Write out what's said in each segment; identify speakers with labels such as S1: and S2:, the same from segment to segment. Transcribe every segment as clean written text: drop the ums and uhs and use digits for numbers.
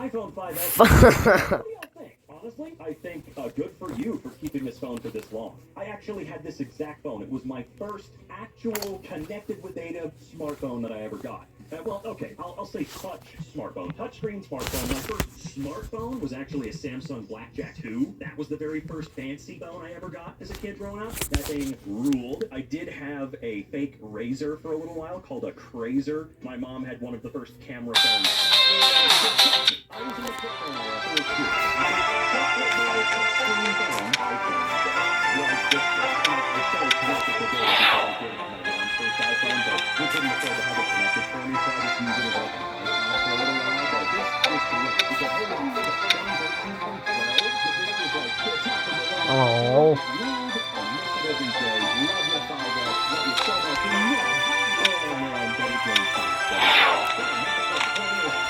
S1: iPhone 5S. What do y'all think? Honestly, I think good for you for keeping this phone for this long. I actually had this exact phone. It was my first actual connected with data smartphone that I ever got. Well, okay, I'll say touch smartphone. Touchscreen smartphone. My first smartphone was actually a Samsung Blackjack 2. That was the very first fancy phone I ever got as a kid growing up. That thing ruled. I did have a fake Razor for a little while called a Crazer. My mom had one of the first camera phones. I was in the flip phone era, so it's cute. Touchscreen phone, was this one. I started connected to data because I did it on my mom's first iPhone, but we couldn't afford to have it connected for me, so I just used it as like an iPod for a little while. But this was great because I was using the 2013 12, but this was like the top of the line.
S2: Oh.
S1: Ruled, I miss it every day. Love your 5S. Love you so much. Oh man, dedicated to it.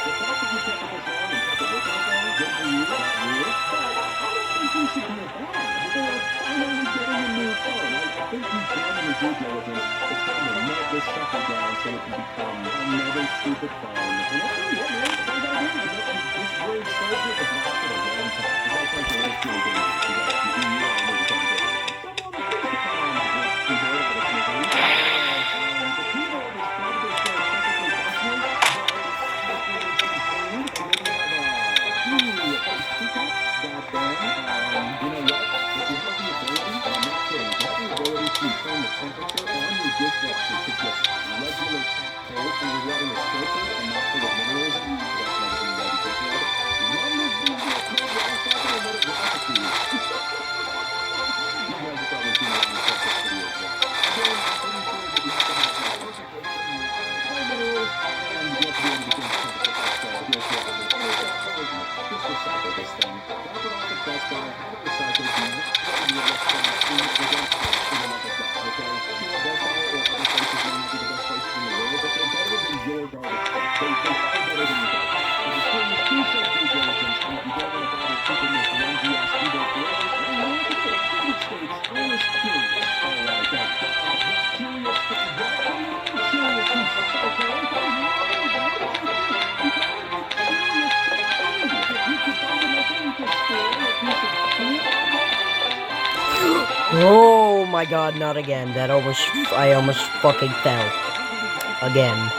S1: The fact that you kept it this long and kept it working this long, good for you, that rules. But I don't think you should be a bad for finally getting a new phone. I think you've done your due diligence. It's time to melt this sucker down so it can become another stupid phone. And that's really it, man. That's all you gotta do. This brave soldier has lasted a long time. You guys have to work really dangerous. You got to be real and maybe something different. Someone please get my arms with keyboard out of its misery. The keyboard is probably still perfectly functional, but it's really clean. And then you have a few peacocks that then, you know what? If you have the ability, and I'm not kidding, if you have the ability to turn the temperature on your dishwasher to just regular tap cold and you're letting it filter and not full of minerals, that's another thing you gotta be careful of. Run this video cold water cycle and let it rise to you. You guys have probably seen a lot of stuff this video as well. Again, I'm pretty sure that you have to have like perfect cold minerals and you have to be able to get temperature outside your dishwasher. Just recycle this thing. Drop it off at Best Buy, have it recycled, do not throw the electronics in the dumpster for the love of God, okay? Sure, Best Buy or other places may not be the best places in the world, but they're better than your garbage truck. They are better than your garbage. So just please do some due diligence, and if you don't want to bother keeping this lungy ass keyboard forever, I don't know what to do. United States, I was curious. All right, God, curious. Curious who's
S2: Oh my god, not again. I almost fucking fell. Again.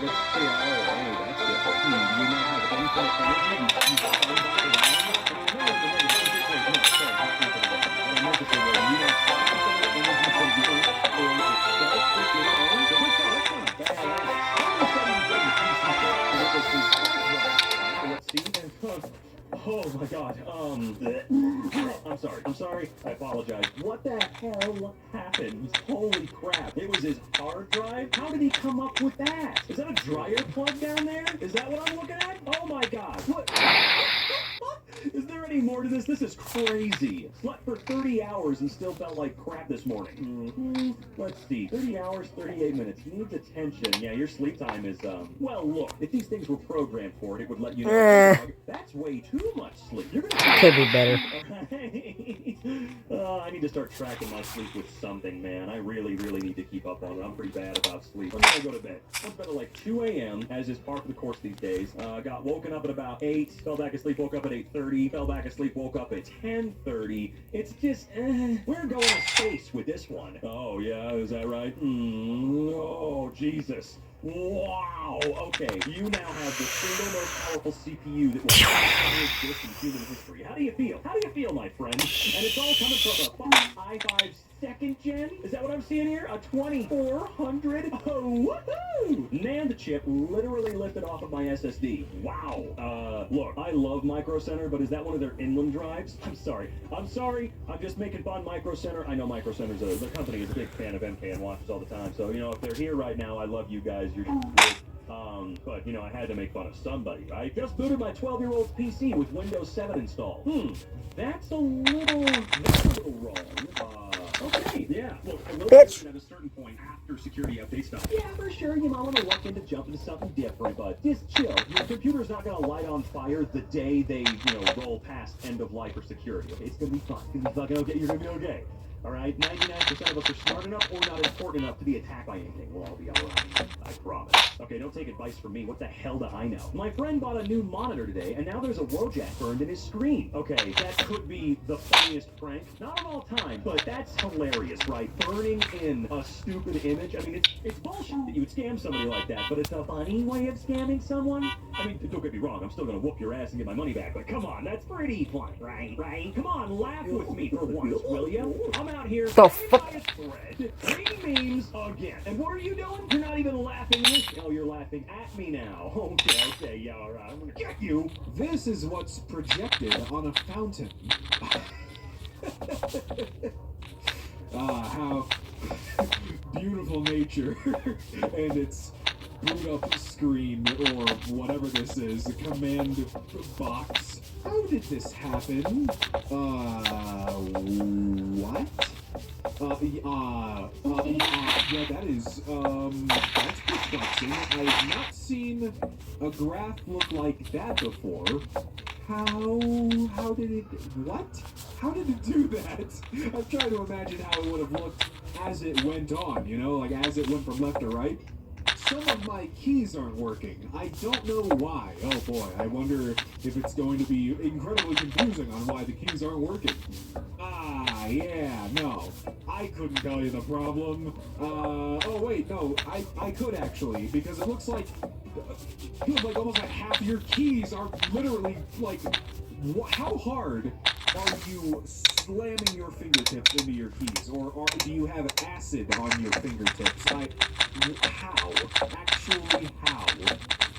S1: let's see. Oh, hey, that's different. Do you not have infinite energy? You come back around? No, sorry, not infinite. What I meant to say was you don't have infinite energy from the Earth or itself with your own. That's not badass. All of a sudden, you get your PC fixed, and it was these let's see. And, oh my god. I'm sorry. I apologize. What the hell happened? Holy crap. It was his hard drive? How did he come up with that? Is that a dryer plug down there? Is that what I'm looking at? Oh my god. What? Is there any more to this? This is crazy. Slept for 30 hours and still felt like crap this morning. Let's see. 30 hours, 38 minutes. Needs attention. Yeah, your sleep time is, well, look. If these things were programmed for it, it would let you know. That's way too much sleep. You're gonna
S2: Could be better.
S1: I need to start tracking my sleep with something, man. I really need to keep up on it. I'm pretty bad about sleep. I'm gonna go to bed. I went to bed at like 2 a.m., as is part of the course these days. Got woken up at about 8, fell back asleep, woke up at 8:30, fell back asleep, woke up at 10:30. It's just, we're going to space with this one. Oh, yeah, is that right? Oh, Jesus. Wow. Okay, you now have the single most powerful CPU that will ever exist in human history. How do you feel? How do you feel, my friend? And it's all coming from a i5 second gen? Is that what I'm seeing here? A 2400? Oh, woohoo! NAND chip literally lifted off of my SSD. Wow. Look, I love Micro Center, but is that one of their inland drives? I'm sorry. I'm just making fun. Micro Center. I know Micro Center's the company is a big fan of MK and watches all the time. So, you know, if they're here right now, I love you guys. You're great. But, you know, I had to make fun of somebody, right? Just booted my 12-year-old PC with Windows 7 installed. That's a little wrong. Okay, yeah. Look, I will at a certain point after security update stuff. Yeah, for sure, you might want to look into jumping to something different, but just chill. Your computer's not going to light on fire the day they, you know, roll past end of life or security. Okay? It's going to be fine. It's going to be fucking okay. You're going to be okay. All right? 99% of us are smart enough or not important enough to be attacked by anything. We'll all be all right. I promise. Okay, don't take advice from me. What the hell do I know? My friend bought a new monitor today, and now there's a Wojak burned in his screen. Okay, that could be the funniest prank. Not of all time, but that's hilarious, right? Burning in a stupid image. I mean, it's bullshit that you would scam somebody like that, but it's a funny way of scamming someone. I mean, don't get me wrong. I'm still gonna whoop your ass and get my money back, but come on, that's pretty funny, right? Right? Come on, laugh with me for once, will you? I'm out here
S2: The fuck?
S1: by a thread, reading memes again. And what are you doing? You're not even laughing at me. Oh, you're laughing at me now. Okay, yeah, all right. I'm gonna get you.
S3: This is what's projected on a fountain. How beautiful nature and its boot up screen or whatever this is, command box. How did this happen? What? Yeah, that's perplexing. I've not seen a graph look like that before. How did it, what? How did it do that? I'm trying to imagine how it would have looked as it went on, you know, like as it went from left to right. Some of my keys aren't working. I don't know why. Oh boy, I wonder if it's going to be incredibly confusing on why the keys aren't working. Yeah, no. I couldn't tell you the problem. Oh wait, no, I could actually, because it looks like, feels like almost like half your keys are literally, like, how hard are you slamming your fingertips into your keys? Or do you have acid on your fingertips? How? Actually, how?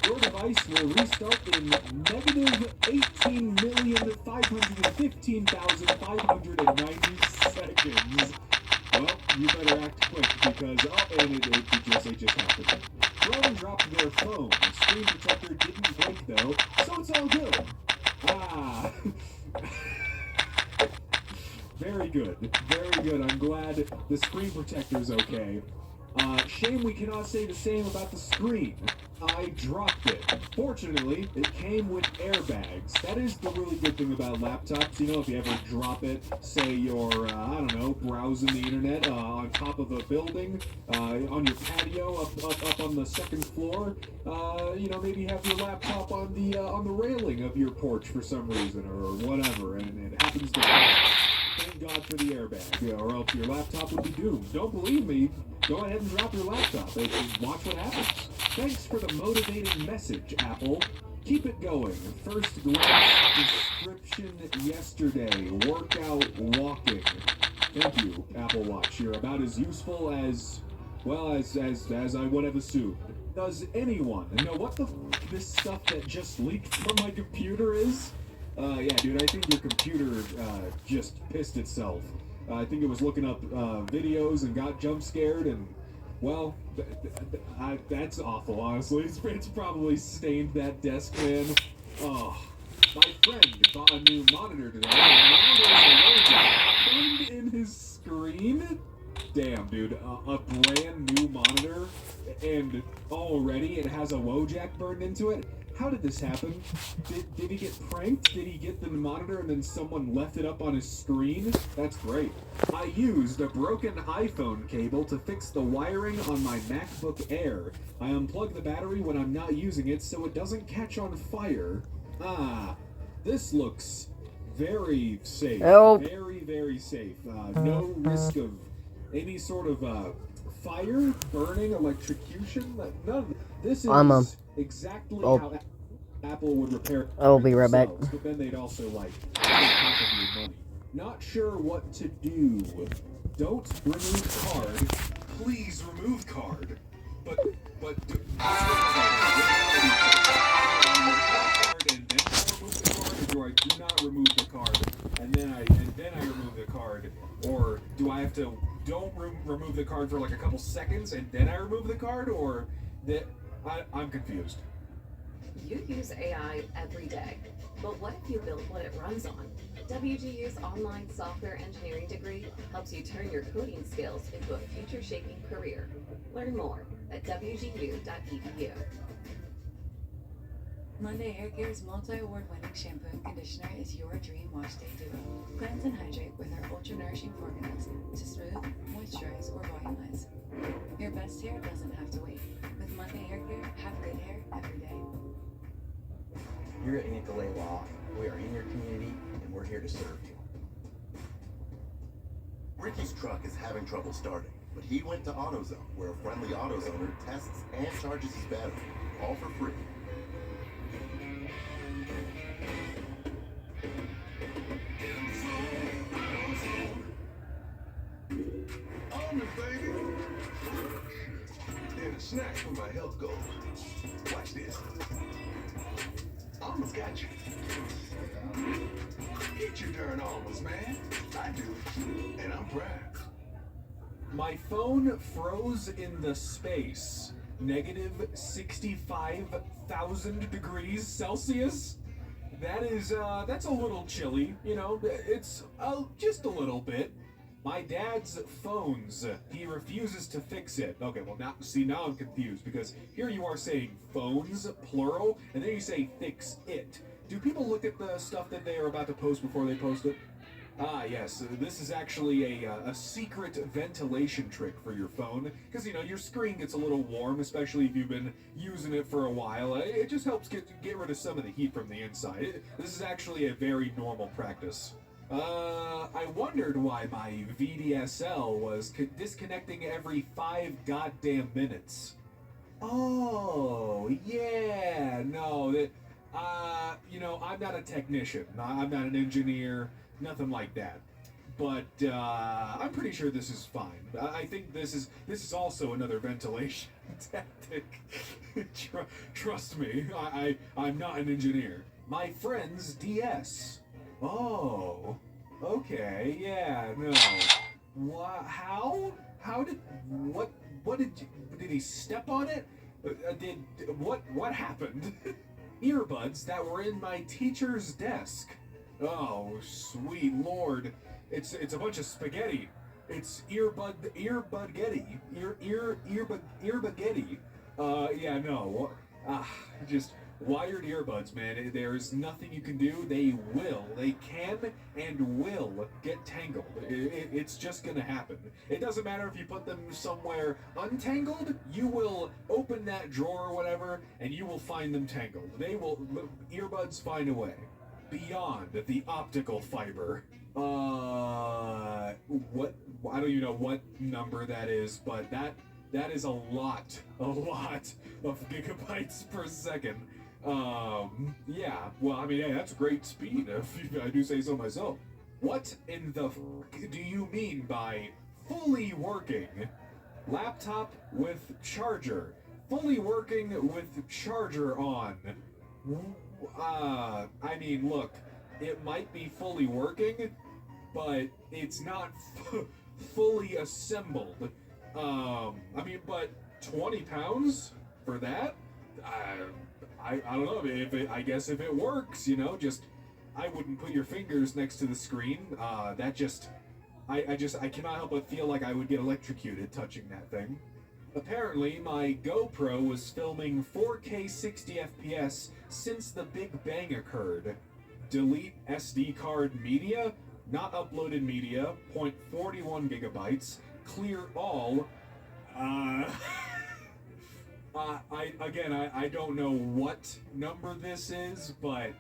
S3: Your device will restart in negative 18,515,590 seconds. Well, you better act quick because, and it just happened. Drone dropped their phone. The screen protector didn't break though, so it's all good. Very good. Very good. I'm glad the screen protector's okay. Shame we cannot say the same about the screen. I dropped it. Fortunately, it came with airbags. That is the really good thing about laptops. You know, if you ever drop it, say you're, I don't know, browsing the internet on top of a building, on your patio, up on the second floor, you know, maybe you have your laptop on the railing of your porch for some reason or whatever, and it happens to thank God for the airbag, or else your laptop would be doomed. Don't believe me? Go ahead and drop your laptop and watch what happens. Thanks for the motivating message, Apple. Keep it going. First glance description yesterday. Workout walking. Thank you, Apple Watch. You're about as useful as, well, as I would have assumed. Does anyone know what the this stuff that just leaked from my computer is? Yeah, dude, I think your computer just pissed itself. I think it was looking up videos and got jump scared, and well, that's awful. Honestly, it's probably stained that desk, man. Oh, my friend bought a new monitor today, and now there's a logo burned in his screen. Damn, dude, a brand new monitor, and already it has a Wojak burned into it. How did this happen? Did he get pranked? Did he get the monitor and then someone left it up on his screen? That's great. I used a broken iPhone cable to fix the wiring on my MacBook Air. I unplug the battery when I'm not using it so it doesn't catch on fire. Ah, this looks very safe.
S2: Help.
S3: Very, very safe. No risk of any sort of fire, burning, electrocution. None. This is exactly how Apple would repair.
S2: I'll be right back.
S3: But then they'd also like take half of your money. Not sure what to do. Don't remove card. Please remove card. But do, do I do not remove the card and then I remove the card, or do I have to don't remove the card for like a couple seconds and then I remove the card, or that I'm confused.
S4: You use AI every day, but what if you build what it runs on? WGU's online software engineering degree helps you turn your coding skills into a future-shaping career. Learn more at wgu.edu.
S5: Monday Hair Care's multi-award-winning shampoo and conditioner is your dream wash day duo. Cleanse and hydrate with our ultra-nourishing formulas to smooth, moisturize, or volumize. Your best hair doesn't have to wait. With Monday Hair Care, have good hair every day.
S6: Here at Nicolay Law, we are in your community and we're here to serve you.
S7: Ricky's truck is having trouble starting, but he went to AutoZone, where a friendly AutoZoner tests and charges his battery, all for free.
S8: Almonds, baby. And a snack for my health goals. Watch this. Almonds got you. Eat your darn almonds, man. I do, and I'm proud.
S3: My phone froze in the space. Negative 65,000 degrees Celsius. That is, that's a little chilly, you know, it's just a little bit. My dad's phones, he refuses to fix it. Okay, well now I'm confused, because here you are saying phones, plural, and then you say fix it. Do people look at the stuff that they are about to post before they post it? Ah, yes, this is actually a secret ventilation trick for your phone, because, you know, your screen gets a little warm, especially if you've been using it for a while. It just helps get rid of some of the heat from the inside. This is actually a very normal practice. I wondered why my VDSL was disconnecting every 5 goddamn minutes. Oh, yeah, no, you know, I'm not a technician, I'm not an engineer, nothing like that. But, I'm pretty sure this is fine. I think this is also another ventilation tactic. Trust me, I'm not an engineer. My friend's DS. Oh, okay, yeah, no. How did he step on it? What happened? Earbuds that were in my teacher's desk. Oh, sweet lord. It's a bunch of spaghetti. It's earbudgetti. Earbudgetti. Yeah, no. Just wired earbuds, man. There's nothing you can do. They can and will get tangled. It's just gonna happen. It doesn't matter if you put them somewhere untangled, you will open that drawer or whatever, and you will find them tangled. Earbuds find a way. Beyond the optical fiber. What? I don't even know what number that is, but that That is a lot of gigabytes per second. Yeah, well, I mean, hey, that's great speed, if I do say so myself. What in the f do you mean by fully working? Laptop with charger. Fully working with charger on. I mean, look, it might be fully working, but it's not fully assembled. I mean, but 20 pounds for that? I don't know. If it, I guess if it works, you know, just I wouldn't put your fingers next to the screen. That just I cannot help but feel like I would get electrocuted touching that thing. Apparently, my GoPro was filming 4K 60 FPS since the Big Bang occurred. Delete SD card media, not uploaded media, 0.41 gigabytes, clear all. I don't know what number this is, but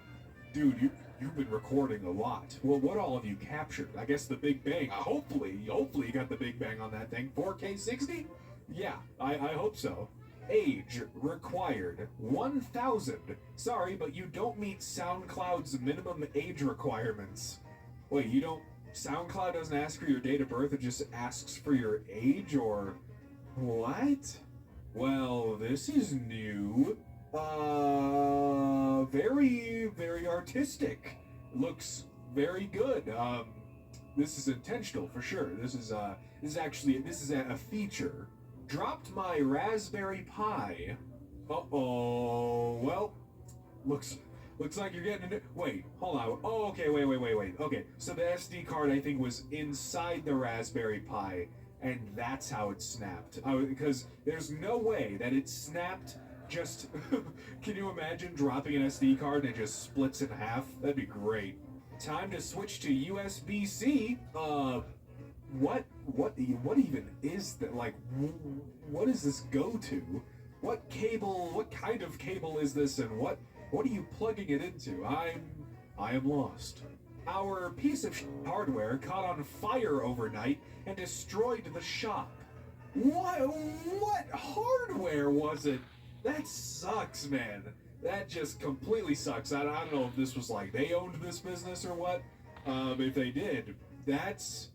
S3: dude, you've been recording a lot. Well, what all have you captured? I guess the Big Bang. Hopefully you got the Big Bang on that thing. 4K 60? Yeah, I hope so. Age required 1,000. Sorry, but you don't meet SoundCloud's minimum age requirements. Wait, you don't? SoundCloud doesn't ask for your date of birth, it just asks for your age, or what? Well, this is new. Very, very artistic. Looks very good. This is intentional for sure. This is a feature. Dropped my Raspberry Pi. Uh-oh. Well, looks like you're getting into... Wait, hold on. Oh, okay, wait. Okay, so the SD card, I think, was inside the Raspberry Pi, and that's how it snapped. Because there's no way that it snapped just... Can you imagine dropping an SD card and it just splits in half? That'd be great. Time to switch to USB-C. What even is that? Like, what does this go to? What kind of cable is this, and what are you plugging it into? I am lost. Our piece of hardware caught on fire overnight and destroyed the shop. What hardware was it? That sucks, man. That just completely sucks. I don't know if this was like they owned this business or what. If they did, that's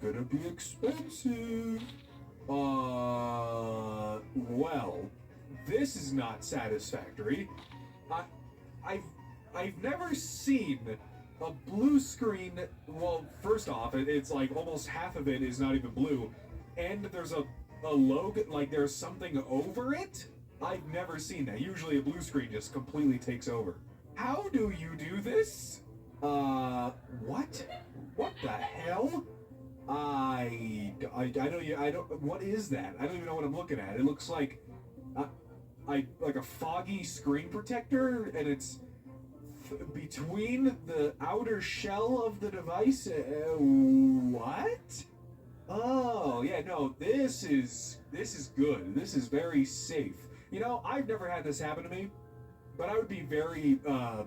S3: gonna be expensive. Well, this is not satisfactory. I've never seen a blue screen. Well, first off, it's like almost half of it is not even blue, and there's a logo, like there's something over it. I've never seen that. Usually a blue screen just completely takes over. How do you do this? What? What the hell? I don't. What is that? I don't even know what I'm looking at. It looks like, like a foggy screen protector, and it's between the outer shell of the device. What? Oh yeah, no. This is good. This is very safe. You know, I've never had this happen to me, but I would be very. I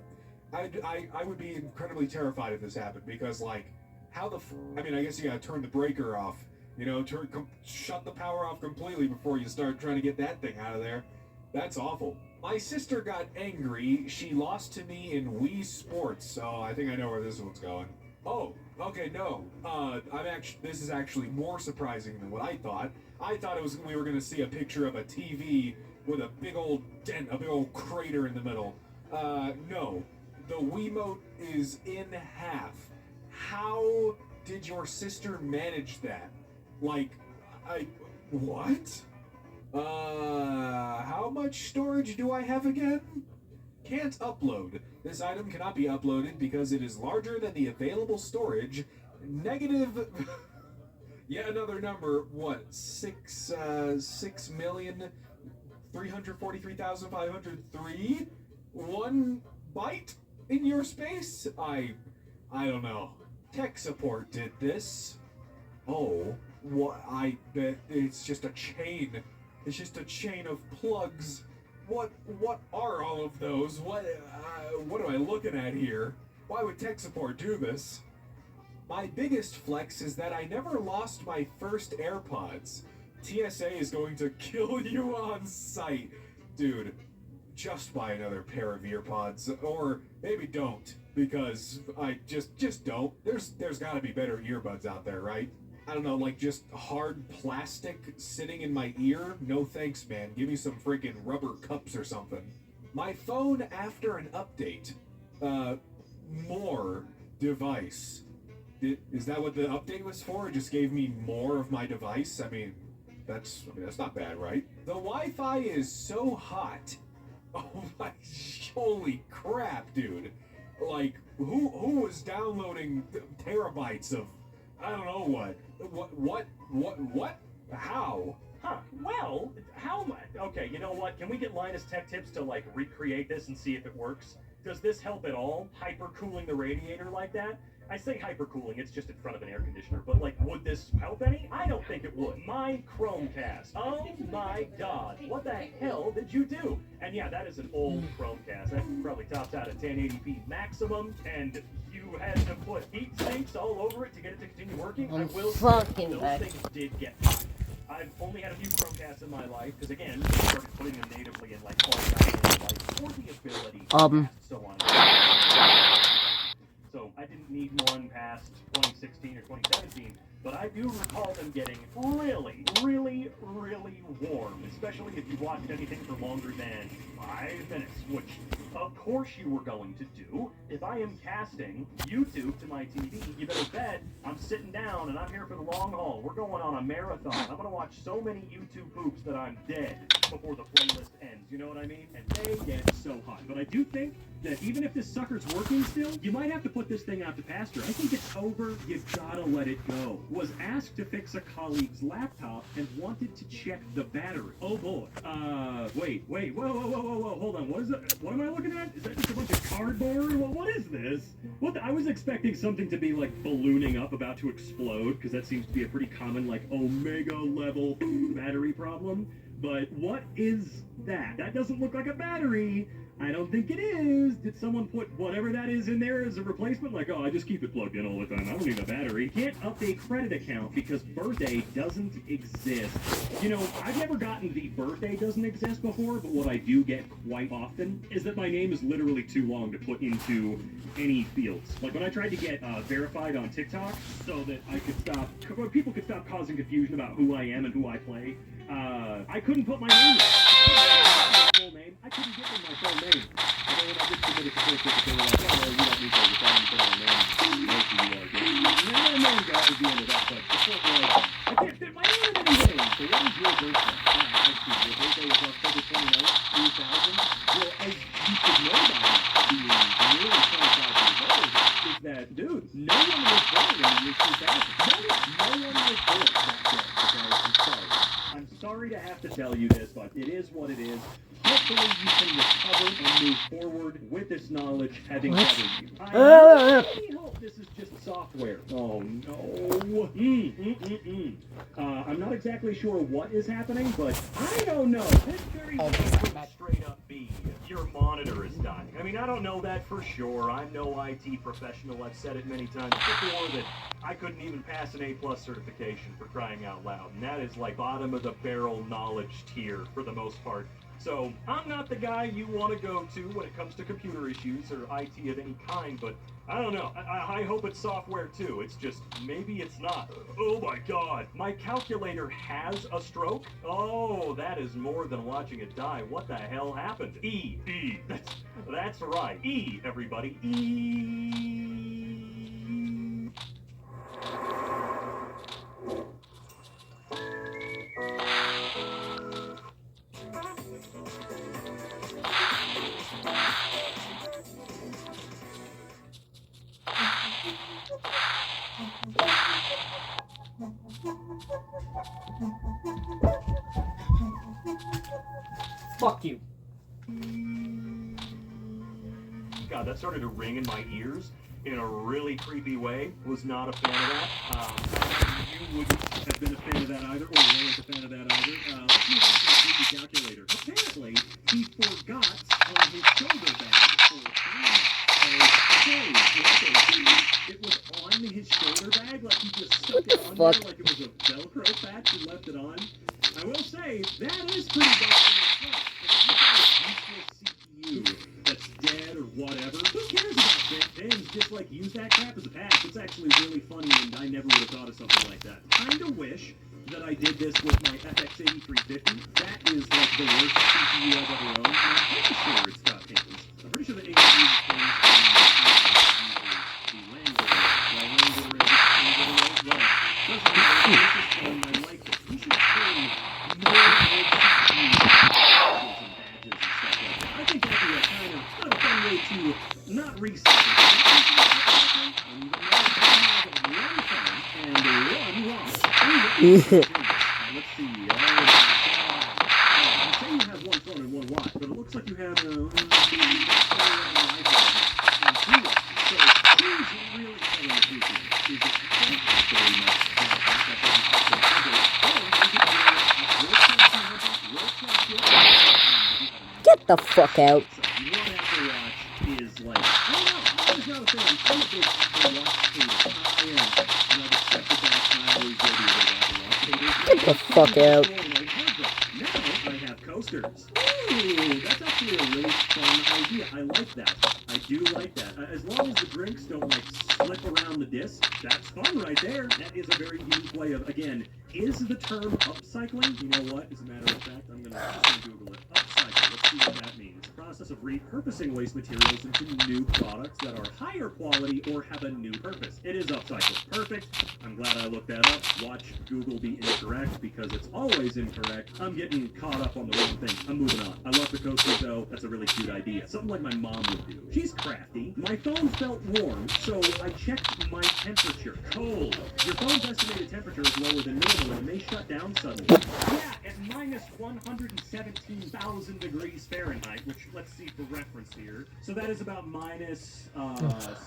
S3: would be incredibly terrified if this happened, because like. How the I mean, I guess you gotta turn the breaker off. You know, shut the power off completely before you start trying to get that thing out of there. That's awful. My sister got angry. She lost to me in Wii Sports. Oh, I think I know where this one's going. Oh, okay, no. This is actually more surprising than what I thought. I thought we were gonna see a picture of a TV with a big old dent, a big old crater in the middle. No. The Wiimote is in half. How did your sister manage that? Like, what? How much storage do I have again? Can't upload. This item cannot be uploaded because it is larger than the available storage. Negative... Yet another number, what? 6,343,503? 1 byte in your space? I don't know. Tech support did this. Oh, what? I bet it's just a chain. It's just a chain of plugs. What are all of those? What am I looking at here? Why would tech support do this? My biggest flex is that I never lost my first AirPods. TSA is going to kill you on sight. Dude, just buy another pair of earpods, or maybe don't, because I just don't. There's gotta be better earbuds out there, right? I don't know, like just hard plastic sitting in my ear? No thanks, man. Give me some freaking rubber cups or something. My phone after an update. More device. Is that what the update was for? It just gave me more of my device? I mean, that's not bad, right? The Wi-Fi is so hot. Oh my, holy crap, dude. Like, who was downloading terabytes of, I don't know what? How?
S9: Huh, well, how am I? Okay, you know what? Can we get Linus Tech Tips to, like, recreate this and see if it works? Does this help at all? Hypercooling the radiator like that? I say hypercooling, it's just in front of an air conditioner, but like, would this help any? I don't think it would. My Chromecast. Oh my god. What the hell did you do? And yeah, that is an old Chromecast. That probably tops out at 1080p maximum, and you had to put heat sinks all over it to get it to continue working. I will say, those things did get hot. I've only had a few Chromecasts in my life, because again, I started putting them natively in like all like for the ability to cast so on. So I didn't need one past 2016 or 2017, but I do recall them getting really, really, really warm, especially if you watched anything for longer than 5 minutes, which of course you were going to do. If I am casting YouTube to my TV, you better bet I'm sitting down and I'm here for the long haul. We're going on a marathon. I'm going to watch so many YouTube poops that I'm dead before the playlist ends. You know what I mean? And they get so hot. But I do think that even if this sucker's working still, you might have to put this thing out to pasture. I think it's over. You've gotta let it go. Was asked to fix a colleague's laptop and wanted to check the battery. Oh boy. Wait. Whoa. Hold on. What is it? What am I looking at? Is that just a bunch of cardboard? What is this? I was expecting something to be like ballooning up, about to explode, because that seems to be a pretty common like Omega level battery problem. But what is that? That doesn't look like a battery. I don't think it is. Did someone put whatever that is in there as a replacement? Like, oh, I just keep it plugged in all the time. I don't need a battery. Can't update credit account because birthday doesn't exist. You know, I've never gotten the birthday doesn't exist before, but what I do get quite often is that my name is literally too long to put into any fields. Like when I tried to get verified on TikTok so that I could stop, people could stop causing confusion about who I am and who I play, I couldn't put my name in. Full name. I couldn't give them my full name. And then when I just submitted to Facebook, they were like, oh, well, you don't need to define and put my name. And then got to the end of that, but the point was, I can't fit my name in anything. So what is your birthday? I see. Your birthday was October 29th, 2000. Well, as you should know by now, being nearly 25 years old, is that, dude, no one was born in the year 2000. No one was born that day, okay? I'm sorry. I'm sorry to have to tell you this, but it is what it is. Hopefully you can recover and move forward with this knowledge having covered you. I really hope this is just software. Oh no. I'm not exactly sure what is happening, but I don't know. This very well could straight up be your monitor is dying. I mean, I don't know that for sure. I'm no IT professional. I've said it many times before that I couldn't even pass an A+ certification, for crying out loud. And that is like bottom of the barrel knowledge tier for the most part. So I'm not the guy you want to go to when it comes to computer issues or IT of any kind, but I don't know. I hope it's software too. It's just, maybe it's not. Oh my god. My calculator has a stroke? Oh, that is more than watching it die. What the hell happened? E. That's right. E, everybody. E.
S2: Fuck you.
S9: God, that started to ring in my ears in a really creepy way. Was not a fan of that. You wouldn't have been a fan of that either, or weren't a fan of that either. Let's move on to the creepy calculator. Apparently, he forgot on his shoulder bag for it was on his shoulder bag, like he just stuck it on there like it was a Velcro patch and left it on. I will say, that is pretty goddamn tough. If you got a useless CPU that's dead or whatever, who cares about things? Just like use that crap as a patch. It's actually really funny, and I never would have thought of something like that. Kinda wish that I did this with my FX8350. That is like the worst CPU I've ever owned, and I'm pretty sure it's got pins. I'm pretty sure the AMD uses pins. The Language. Doesn't matter. This is fun. I like it. You should turn more old CPUs into badges and stuff like that. I think that'd be a kind of not a fun way to not recycle. And one loss. Let's see. I'm saying you have one phone and one watch, but it looks like you have two watches. So who's really telling the truth? Is it very much?
S2: Get the fuck out.
S9: So one Apple Watch is like, I don't know, I was not a fan. I'm a big Apple Watch hater. I am. And I've accepted that, and I always will be a big Apple Watch hater.
S2: Get the fuck out.
S9: Now I have coasters. Ooh, that's actually a really fun idea. I like that. I do like that. As long as the drinks don't like slip around the disc, that's fun right there. That is a very unique way of, again, is the term upcycling? You know what? As a matter of fact, I'm gonna Google it. Upcycle. Let's see what that means. Process of repurposing waste materials into new products that are higher quality or have a new purpose. It is upcycle. Perfect. I'm glad I looked that up. Watch Google be incorrect because it's always incorrect. I'm getting caught up on the wrong thing. I'm moving on. I love the coasters though. That's a really cute idea. Something like my mom would do. She's crafty. My phone felt warm, so I checked my temperature. Cold. Your phone's estimated temperature is lower than normal and may shut down suddenly. Yeah, at minus 117,000 degrees Fahrenheit, which let's see for reference here. So that is about minus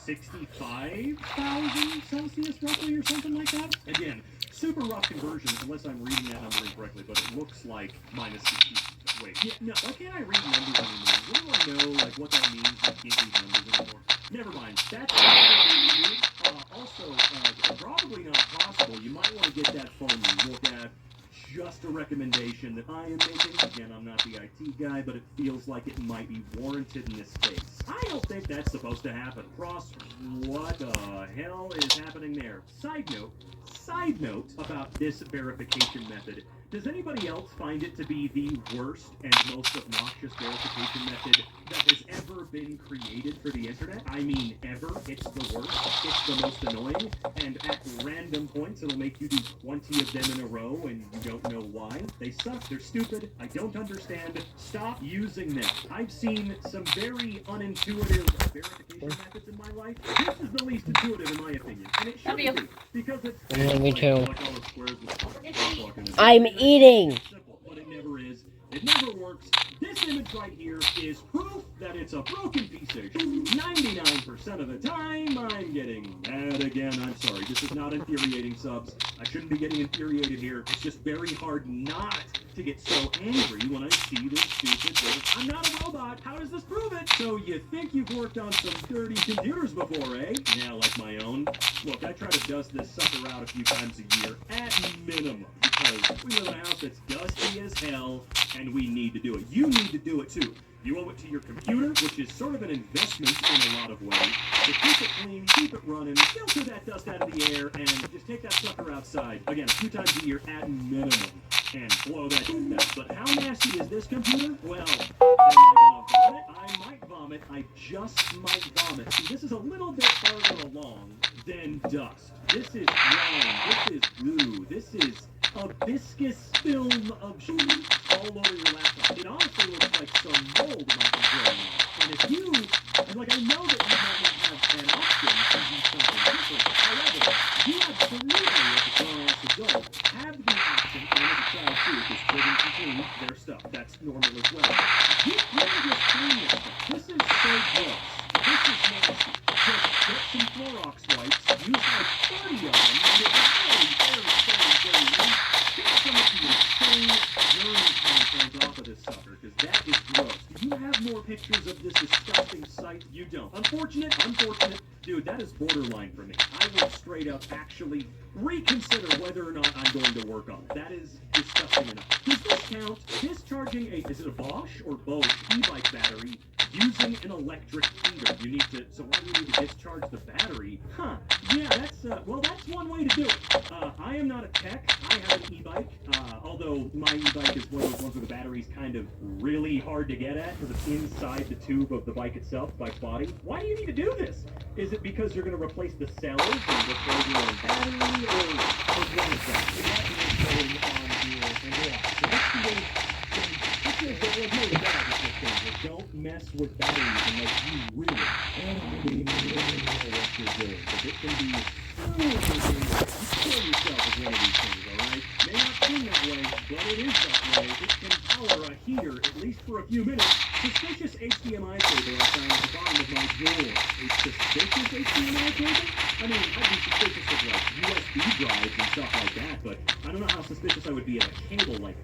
S9: 65,000 Celsius roughly or something like that. Again, super rough conversions unless I'm reading that number incorrectly, but it looks like minus 60. Wait, yeah, no, why can't I read numbers anymore? What do I know, like, what that means? I can't read numbers anymore. Never mind. That's also probably not possible. You might want to get that phone looked at. Just a recommendation that I am making. Again, I'm not the IT guy, but it feels like it might be warranted in this case. I don't think that's supposed to happen. Cross, what the hell is happening there? Side note about this verification method. Does anybody else find it to be the worst and most obnoxious verification method that has ever been created for the internet? I mean, ever. It's the worst. It's the most annoying. And at random points, it'll make you do 20 of them in a row, and you don't know why. They suck. They're stupid. I don't understand. Stop using them. I've seen some very unintuitive verification methods in my life. This is the least intuitive, in my opinion. And it should be, because it's...
S2: Me too.
S9: Like all the squares with
S2: I'm eating.
S9: simple, but it never is. It never works. This image right here is proof that it's a broken piece of shit. 99% of the time, I'm getting mad again. I'm sorry. This is not infuriating, subs. I shouldn't be getting infuriated here. It's just very hard not to get so angry when I see this stupid thing. I'm not a robot. How does this prove it? So you think you've worked on some dirty computers before, eh? Yeah, like my own. Look, I try to dust this sucker out a few times a year, at minimum, because we live in a house that's dusty as hell, and we need to do it. You need to do it too. You owe it to your computer, which is sort of an investment in a lot of ways. So keep it clean, keep it running, filter that dust out of the air, and just take that sucker outside. Again, a few times a year at minimum. And blow that shit out. But how nasty is this computer? Well, am I gonna vomit? I might vomit. I just might vomit. See, this is a little bit farther along than dust. This is wine. This is glue. This is a viscous film of shit all over your laptop. It honestly looks like some mold might be growing on. And if you, and like I know that you might not have an option to do something different. However, you absolutely, as a grown-ass adult, have the option, and as a child too, because children can clean their stuff. That's normal as well. You can just clean this stuff. This is so gross. This is nasty. Just get some Clorox wipes, use like 30 of them, and it will very loose. Get some of the insane germ contents off of this sucker, because that is gross. Do you have more pictures of this disgusting sight? You don't. Unfortunate. Dude, that is borderline for me. I would straight up actually reconsider whether or not I'm going to work on it. That is disgusting enough. Does this count? Discharging is it a Bosch or Bosch e-bike battery using an electric heater? You need to, so why do you need to discharge the battery? Huh, yeah, that's one way to do it. I am not a tech. I have an e-bike, although my e-bike is one of those ones where the battery's kind of really hard to get at because it's inside the tube of the bike itself, the bike's body. Why do you need to do this? Is it because you're going to replace the cells and replace your own battery, or what is that? Is that going on here and what? So that's the way, don't mess with batteries unless you really know what you're doing. Because it can be you kill yourself with one of these things, alright? May not seem that way, but it is that way. It can power a heater, at least for a few minutes. Suspicious HDMI cable I found at the bottom of my drawer. A suspicious HDMI cable? I mean, I'd be suspicious of like USB drives and stuff like that, but I don't know how suspicious I would be of a cable like,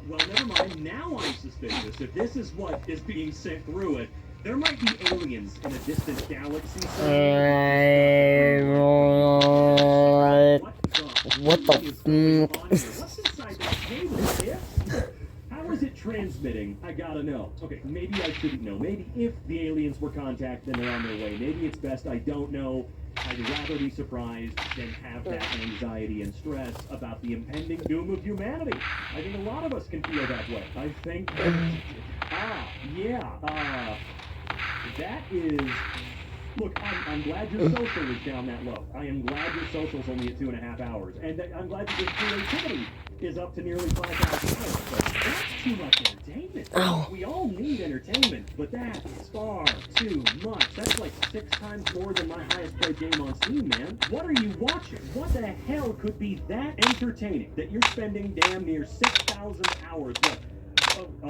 S9: well, never mind. Now I'm suspicious. If this is what is being sent through it, there might be aliens in a distant galaxy somewhere. What the What's inside that cable, Tiff? How is it transmitting? I gotta know. Okay, maybe I shouldn't know. Maybe if the aliens were contacted and they're on their way, maybe it's best I don't know. I'd rather be surprised than have that anxiety and stress about the impending doom of humanity. I think a lot of us can feel that way. I think that is... Look, I'm glad your social is down that low. I am glad your social's only at 2.5 hours. And I'm glad that your creativity is up to nearly 5,000 hours. But that's too much entertainment.
S2: Ow.
S9: We all need entertainment, but that is far too much. That's like 6 times more than my highest played game on Steam, man. What are you watching? What the hell could be that entertaining that you're spending damn near 6,000 hours? What? A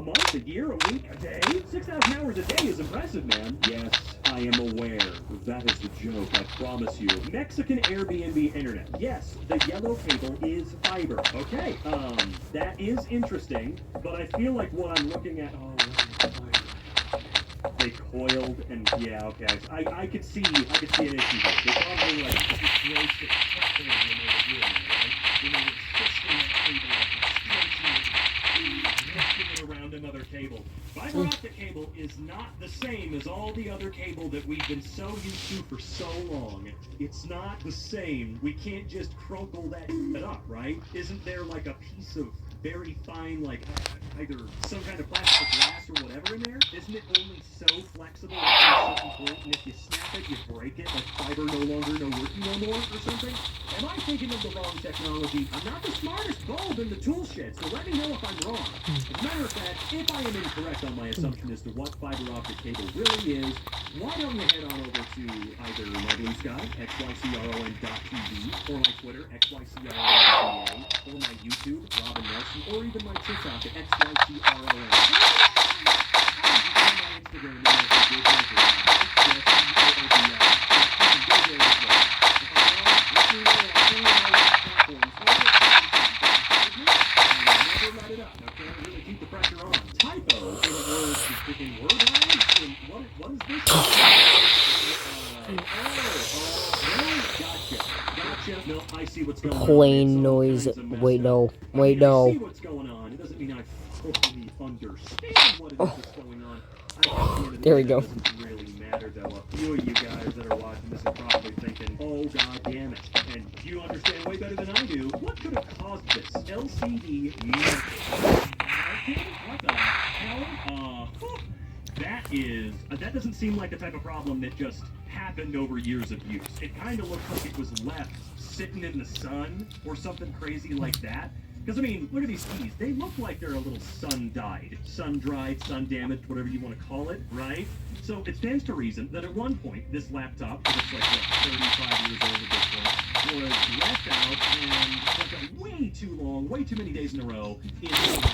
S9: month, a year, a week, a day? 6,000 hours a day is impressive, man. Yes, I am aware. That is the joke, I promise you. Mexican Airbnb internet. Yes, the yellow cable is fiber. Okay, that is interesting, but I feel like what I'm looking at... Oh, they coiled and... Yeah, okay. I could see an issue there. They probably, like, just roast it properly when they were doing it, right? When they were twisting that cable up and stretching it, twisting it around another cable. Fiber optic cable is not the same as all the other cable that we've been so used to for so long. It's not the same. We can't just crumple that up, right? Isn't there like a piece of very fine, like, either some kind of plastic glass or whatever in there? Isn't it only so flexible at a certain point, and if you snap it, you break it, like fiber no longer working no more or something? Am I thinking of the wrong technology? I'm not the smartest bulb in the tool shed, so let me know if I'm wrong. As a matter of fact, if I am incorrect on my assumption as to what fiber optic cable really is, why don't you head on over to either my Blue Sky, xycron.tv, or my Twitter, xycron.ca, or my YouTube, Robin Nelson, or even my TikTok at xycron. No, I see what's going
S2: Plain
S9: on.
S2: noise. Wait, no. Wait,
S9: I
S2: no.
S9: see what's going on. It doesn't mean I fully understand what it is that's going on. I guess at the end of the
S2: There we
S9: day,
S2: go.
S9: It doesn't really matter, though. A few of you guys that are watching this are probably thinking, oh, god damn it. And you understand way better than I do. What could have caused this? LCD what the hell? That doesn't seem like the type of problem that just happened over years of use. It kind of looks like it was left sitting in the sun or something crazy like that. Because, I mean, look at these keys. They look like they're a little sun-dyed, sun-dried, sun-damaged, whatever you want to call it, right? So it stands to reason that at one point, this laptop, that's like, what, 35 years old at this point, was left out and left out way too long, way too many days in a row in the summer.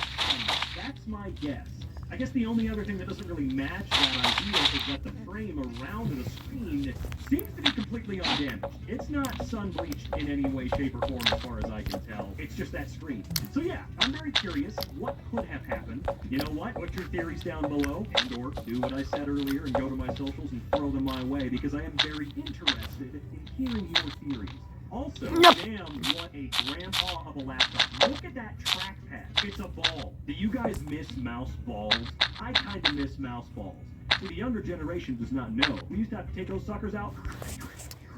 S9: That's my guess. I guess the only other thing that doesn't really match that idea is that the frame around the screen seems to be completely undamaged. It's not sun-bleached in any way, shape, or form as far as I can tell. It's just that screen. So yeah, I'm very curious what could have happened. You know what? Put your theories down below, and or do what I said earlier and go to my socials and throw them my way, because I am very interested in hearing your theories. Also, damn, what a grandpa of a laptop. Look at that trackpad. It's a ball. Do you guys miss mouse balls? I kind of miss mouse balls. See, the younger generation does not know. We used to have to take those suckers out,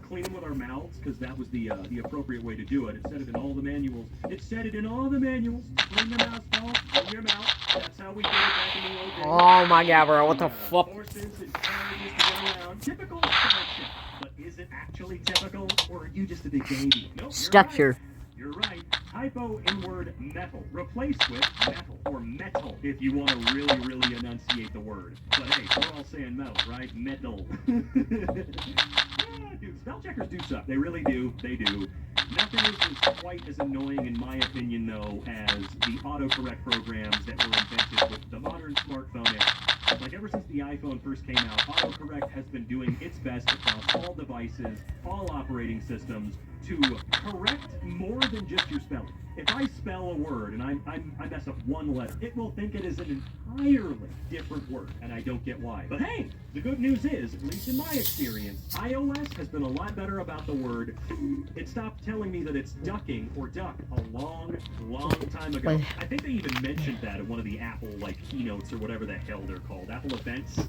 S9: clean them with our mouths, because that was the appropriate way to do it. It said it in all the manuals. It said it in all the manuals. Clean the mouse ball in your mouth. That's how we did it back in the old days.
S2: Oh my god, bro, what the fuck?
S9: Horses and carriages to go around. Typical spell check. But is it actually typical, or are you just a big baby? Nope,
S2: Structure.
S9: You're right. Typo in word metal. Replace with metal or metal if you want to really, really enunciate the word. But hey, we're all saying metal, right? Metal. Yeah, dude, spell checkers do suck. They really do. They do. Nothing is quite as annoying, in my opinion, though, as the autocorrect programs that were invented with the modern smartphone era. Like, ever since the iPhone first came out, autocorrect has been doing its best across all devices, all operating systems, to correct more than just your spelling. If I spell a word and I mess up one letter, it will think it is an entirely different word, and I don't get why. But hey, the good news is, at least in my experience, iOS has been a lot better about the word. It stopped telling me that it's ducking or duck a long, long time ago.
S2: Wait.
S9: I think they even mentioned that at one of the Apple, keynotes or whatever the hell they're called. Apple events.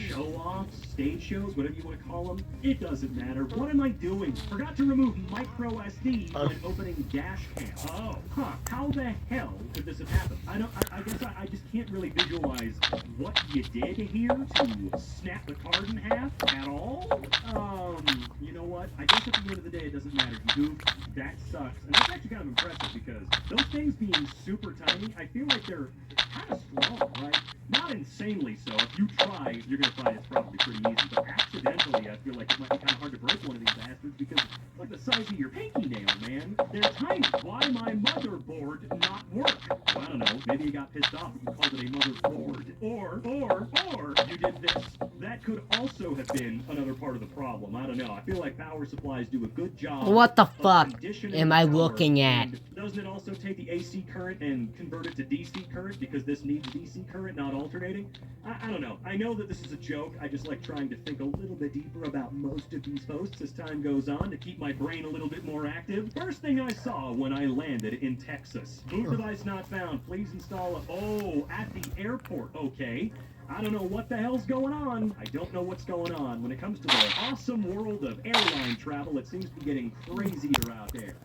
S9: Show-offs, stage shows, whatever you want to call them. It doesn't matter. What am I doing? Forgot to remove micro SD when opening dash cam. Oh, huh. How the hell could this have happened? I guess I just can't really visualize what you did here to snap the card in half at all. You know what? I guess at the end of the day, it doesn't matter. You goofed. That sucks. And that's actually kind of impressive because those things being super tiny, I feel like they're kind of strong, right? Not insanely so. If you try, you're going to find it's probably pretty easy. But accidentally, I feel like it might be kind of hard to break one of these bastards because it's like the size of your pinky nail, man. They're tiny. Why my motherboard not work? Well, I don't know. Maybe you got pissed off and you called it a motherboard. Or you did this. That could also have been another part of the problem. I don't know. I feel like power supplies do a good job.
S2: What the
S9: of
S2: fuck
S9: conditioning
S2: am I
S9: power.
S2: looking at?
S9: And doesn't it also take the AC current and convert it to DC current because this needs DC current, not alternating? I don't know. I know that this is a joke. I just like trying to think a little bit deeper about most of these posts as time goes on to keep my brain a little bit more active. First thing I saw when I landed in Texas. Boot device not found. Please install it. Oh, at the airport. Okay. I don't know what the hell's going on. I don't know what's going on. When it comes to the awesome world of airline travel, it seems to be getting crazier out there.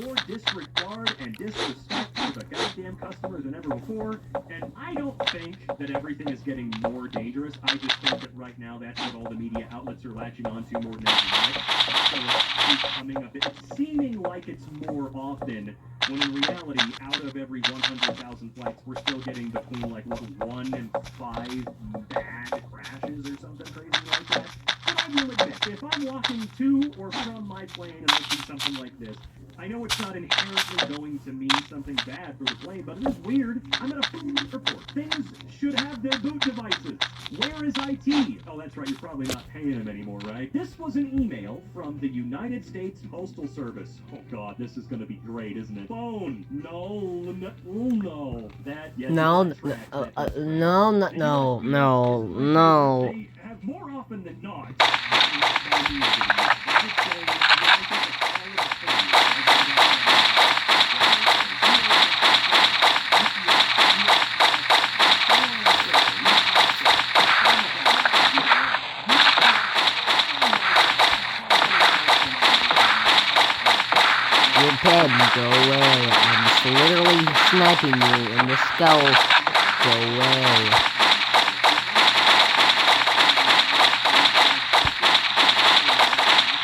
S9: More disregard and disrespect for the goddamn customers than ever before, and I don't think that everything is getting more dangerous. I just think that right now that's what all the media outlets are latching onto more than anything else. So it's becoming a bit, it's seeming like it's more often, when in reality, out of every 100,000 flights, we're still getting between 1 and 5 bad crashes or something crazy like that. But I will admit, if I'm walking to or from my plane and I see something like this, I know it's not inherently going to mean something bad for the plane, but it is weird. I'm at a airport. Things should have their boot devices. Where is IT? Oh, that's right. You're probably not paying them anymore, right? This was an email from the United States Postal Service. Oh, God, this is going to be great, isn't it? Phone. No. That, yes,
S2: No,
S9: that's right.
S2: no.
S9: They have more often than not.
S2: Your head, go away. I'm literally sniping you in the skull. Go away.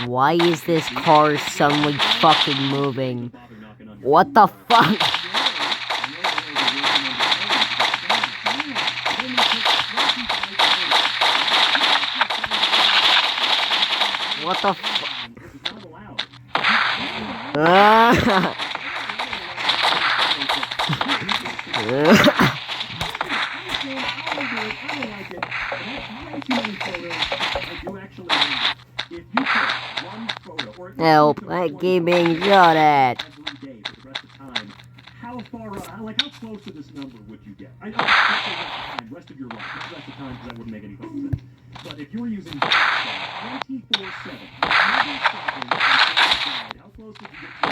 S2: Why is this car suddenly fucking moving? What the fuck? What the fuck?
S9: I don't like it. That's way too many photos. I do actually wonder if you took one photo, or if you
S2: Help,
S9: took
S2: I
S9: one
S2: keep
S9: photo
S2: being shot at.
S9: every day for the rest of the time, how far, like, how close to this number would you get? I rest of your life, not rest of time, because that wouldn't make any fucking sense. But if you were using 24/7, never stopping, how close would you get to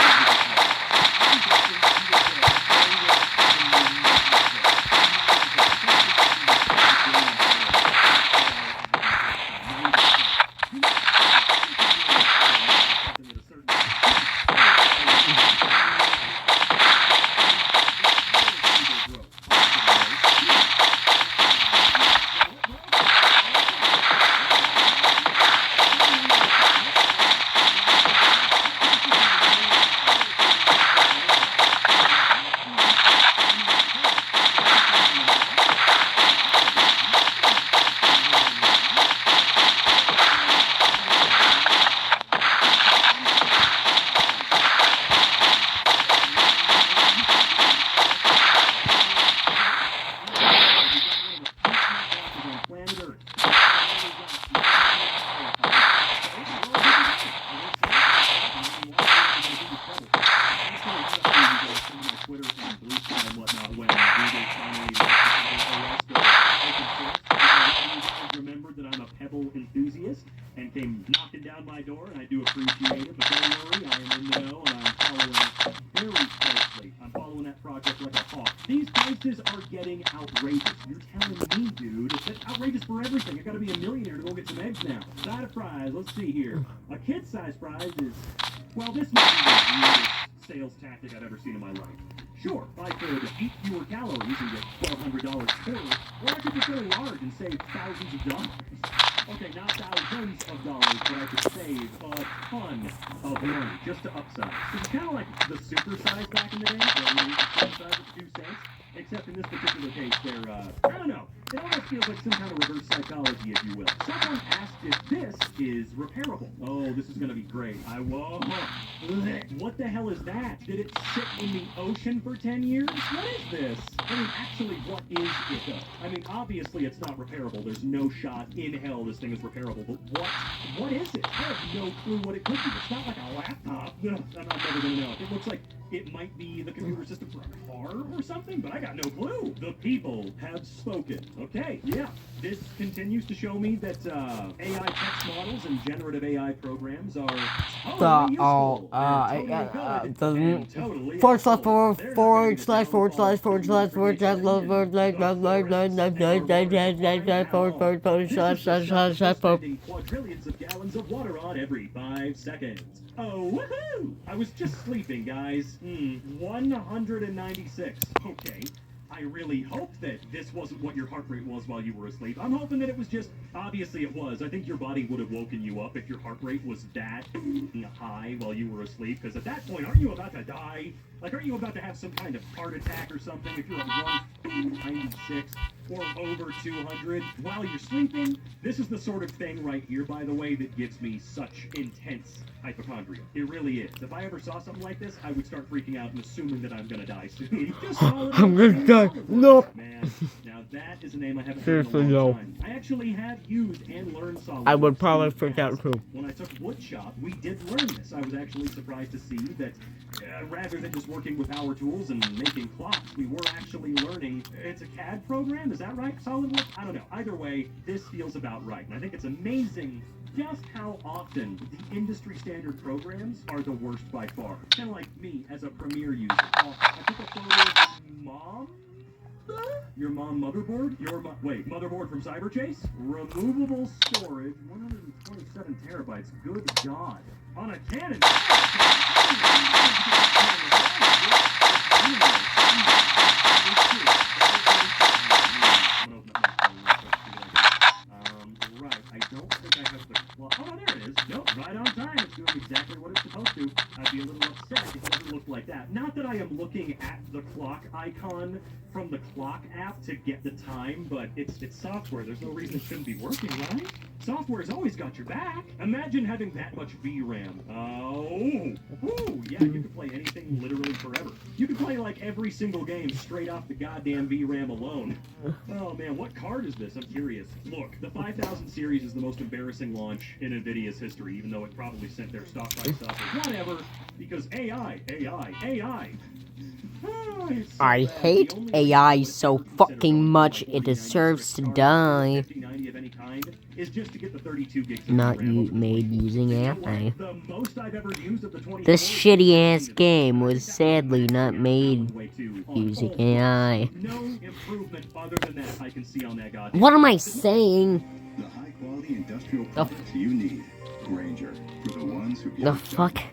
S9: remembered that I'm a Pebble enthusiast and came knocking down my door, and I do appreciate it, but don't worry, I am in the know, and I'm following it very closely. I'm following that project like a hawk. These prices are getting outrageous. You're telling me, dude, that's outrageous for everything. I gotta be a millionaire to go get some eggs now. Side of fries, let's see here. A kid-sized fries is, well, this might be the weirdest sales tactic I've ever seen in my life. Sure, I could eat fewer calories and get $1,200 for it, or I could just go large and save thousands of dollars. Okay, not thousands of dollars, but I could save a ton of money just to upsize. It's kind of like the super size back in the day, where you super size with 2 cents, except in this particular case, they're, I don't know. It almost feels like some kind of reverse psychology, if you will. Someone asked if this is repairable. Oh, this is gonna be great. Whoa. What the hell is that? Did it sit in the ocean for 10 years? What is this? I mean, actually, what is it, though? I mean, obviously it's not repairable. There's no shot in hell this thing is repairable. But what is it? I have no clue what it could be. It's not like a laptop. I'm never gonna know. It looks like it might be the computer system for a car or something, but I got no clue. The people have spoken. Okay, yeah. This continues to show me that AI text models and generative AI programs are totally useful.
S2: Forward slash forward slash
S9: quadrillions of gallons of water on every 5 seconds. Oh, woohoo! I was just sleeping, guys. 196. Okay. I really hope that this wasn't what your heart rate was while you were asleep. I'm hoping that it was just, obviously it was. I think your body would have woken you up if your heart rate was that high while you were asleep, because at that point, aren't you about to die? Like, aren't you about to have some kind of heart attack or something if you're at 196 or over 200 while you're sleeping? This is the sort of thing right here, by the way, that gives me such intense hypochondria. It really is. If I ever saw something like this, I would start freaking out and assuming that I'm gonna die soon.
S2: I'm gonna die. No.
S9: Man, now that is a name I haven't heard in a long time. I actually have used and learned SolidWorks.
S2: I would probably freak out too.
S9: When I took woodshop, we did learn this. I was actually surprised to see that rather than just working with power tools and making clocks, we were actually learning. It's a CAD program, is that right? SolidWorks? I don't know. Either way, this feels about right. And I think it's amazing just how often the industry standard programs are the worst by far. Kind of like me as a Premiere user. I took a photo of mom. Your mom motherboard? Motherboard from Cyberchase? Removable storage, 127 terabytes. Good God. On a Canon. Right. I don't think I have the clock. Oh, there it is. Nope, right on time. It's doing exactly what it's supposed to. I'd be a little upset if it doesn't look like that. Not that I am looking at the clock icon from the clock app to get the time, but it's software. There's no reason it shouldn't be working, right? Software's always got your back. Imagine having that much VRAM. Oh, yeah, you can play anything literally forever. You can play like every single game straight off the goddamn VRAM alone. Oh man, what card is this? I'm curious. Look, the 5000 series is the most embarrassing launch in NVIDIA's history, even though it probably sent their stock price up or whatever, because AI. Oh, it's so
S2: I
S9: bad.
S2: hate
S9: The only way
S2: AI
S9: to
S2: so
S9: consider
S2: fucking
S9: running
S2: much
S9: a
S2: it
S9: 4090
S2: deserves to
S9: card
S2: die.
S9: 5090 of any kind is just to get the 32 gigs of
S2: Not
S9: RAM over the
S2: made
S9: 24.
S2: using
S9: You know what?
S2: AI.
S9: The most I've ever used of the 24
S2: This
S9: is
S2: shitty ass
S9: 16.
S2: game
S9: I
S2: was
S9: think that was
S2: sadly
S9: maxing
S2: not
S9: out that
S2: made
S9: one way too on
S2: using
S9: all fronts.
S2: AI.
S9: No improvement other than that I can see on that goddamn.
S2: What am I saying?
S8: The high-quality industrial
S2: The
S8: products you need. Granger, for the ones who get
S2: The
S8: it
S2: fuck?
S8: done.